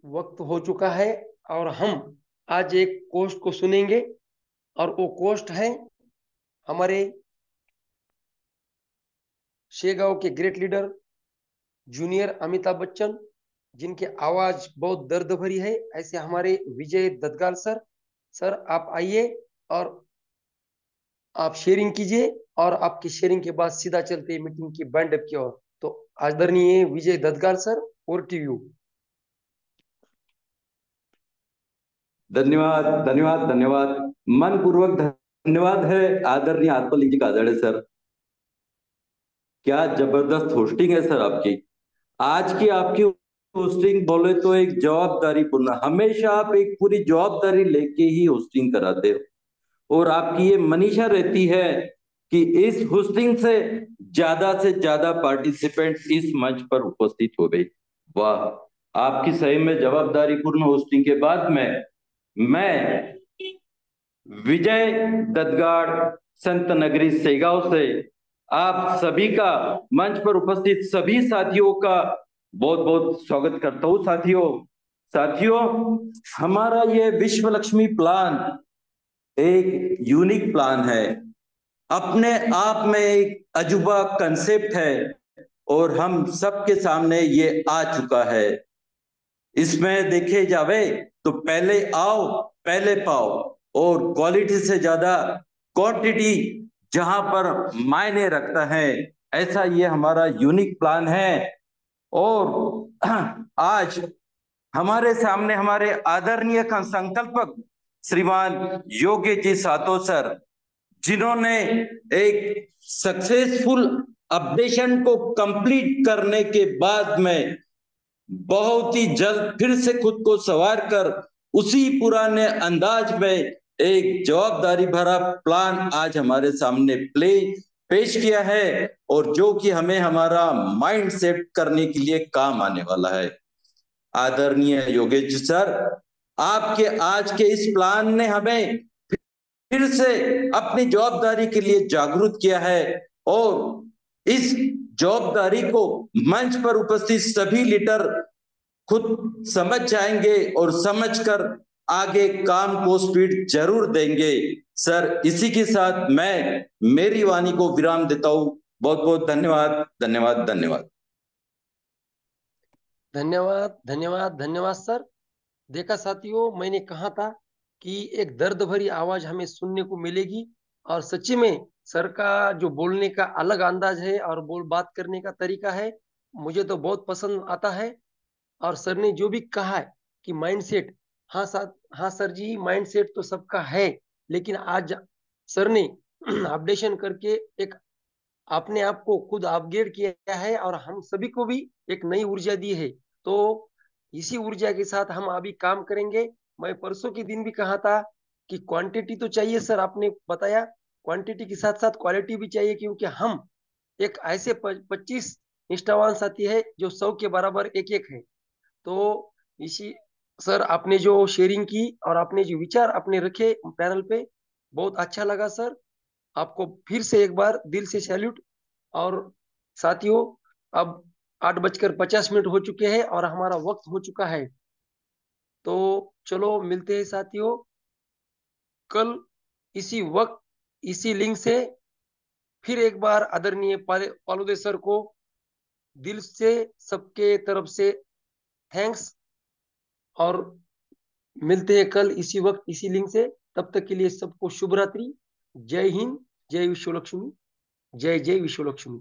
वक्त हो चुका है और हम आज एक कोस्ट को सुनेंगे और वो कोस्ट है हमारे शेगांव के great leader junior Amitabh Bachchan, जिनकी आवाज बहुत दर्द भरी है, ऐसे हमारे विजय ददगाल सर। सर आप आइए और आप शेयरिंग कीजिए और आपकी शेयरिंग के बाद सीधा चलते हैं मीटिंग की बैंड अप की ओर। तो आदरणीय विजय ददगाल सर, ओवर टू यू। धन्यवाद, धन्यवाद, धन्यवाद। मनपूर्वक धन्यवाद है आदरणीय आत्मलिंग जी काजड़े सर। क्या जबरदस्त होस्टिंग है सर आपकी। आज की आपकी होस्टिंग बोले तो एक जवाबदारी पूर्ण, हमेशा आप एक पूरी जवाबदारी लेके ही होस्टिंग कराते हो, और आपकी ये मनीषा रहती है कि इस होस्टिंग से ज्यादा पार्टिसिपेंट इस मंच पर उपस्थित हो गए। वाह, आपकी सही में जवाबदारी पूर्ण होस्टिंग के बाद में मैं विजय ददगाड़ संत नगरी सेगांव से आप सभी का, मंच पर उपस्थित सभी साथियों का बहुत बहुत स्वागत करता हूं। साथियों, साथियों, हमारा ये विश्व लक्ष्मी प्लान एक यूनिक प्लान है। अपने आप में एक अजूबा कंसेप्ट है और हम सबके सामने ये आ चुका है। इसमें देखे जावे तो पहले आओ पहले पाओ, और क्वालिटी से ज्यादा क्वांटिटी जहां पर मायने रखता है, ऐसा ये हमारा यूनिक प्लान है। और आज हमारे सामने हमारे आदरणीय संकल्पक श्रीमान योगेश जी सातो सर, जिन्होंने एक सक्सेसफुल अपडेशन को कंप्लीट करने के बाद में बहुत ही जल्द फिर से खुद को संवार कर उसी पुराने अंदाज में एक जवाबदारी भरा प्लान आज हमारे सामने पेश किया है, और जो कि हमें हमारा माइंड सेट करने के लिए काम आने वाला है। आदरणीय योगेश जी सर, आपके आज के इस प्लान ने हमें फिर से अपनी जवाबदारी के लिए जागरूक किया है, और इस जवाबदारी को मंच पर उपस्थित सभी लीडर खुद समझ जाएंगे और समझकर आगे काम को स्पीड जरूर देंगे। सर, इसी के साथ मैं मेरी वाणी को विराम देता हूं। बहुत बहुत धन्यवाद धन्यवाद धन्यवाद। धन्यवाद धन्यवाद धन्यवाद सर। देखा साथियों, मैंने कहा था कि एक दर्द भरी आवाज हमें सुनने को मिलेगी, और सच्ची में सर का जो बोलने का अलग अंदाज है और बात करने का तरीका है, मुझे तो बहुत पसंद आता है। और सर ने जो भी कहा है कि माइंडसेट, हाँ सर, हाँ सर जी, माइंडसेट तो सबका है, लेकिन आज सर ने अपडेशन करके एक अपने आप को खुद अपग्रेड किया है और हम सभी को भी एक नई ऊर्जा दी है। तो इसी ऊर्जा के साथ हम अभी काम करेंगे। मैं परसों के दिन भी कहा था कि क्वांटिटी तो चाहिए सर, आपने बताया क्वांटिटी के साथ साथ क्वालिटी भी चाहिए, क्योंकि हम एक ऐसे 25 निष्ठावान साथी है जो 100 के बराबर एक एक है। तो इसी सर, आपने जो शेयरिंग की और आपने जो विचार अपने रखे पैनल पे, बहुत अच्छा लगा सर। आपको फिर से एक बार दिल से सैल्यूट। और साथियों, अब 8:50 हो चुके हैं और हमारा वक्त हो चुका है। तो चलो मिलते हैं साथियों कल इसी वक्त इसी लिंक से। फिर एक बार आदरणीय पालुदे सर को दिल से सबके तरफ से थैंक्स, और मिलते हैं कल इसी वक्त इसी लिंक से। तब तक के लिए सबको शुभ रात्रि। जय हिंद, जय विश्व लक्ष्मी, जय जय विश्व लक्ष्मी।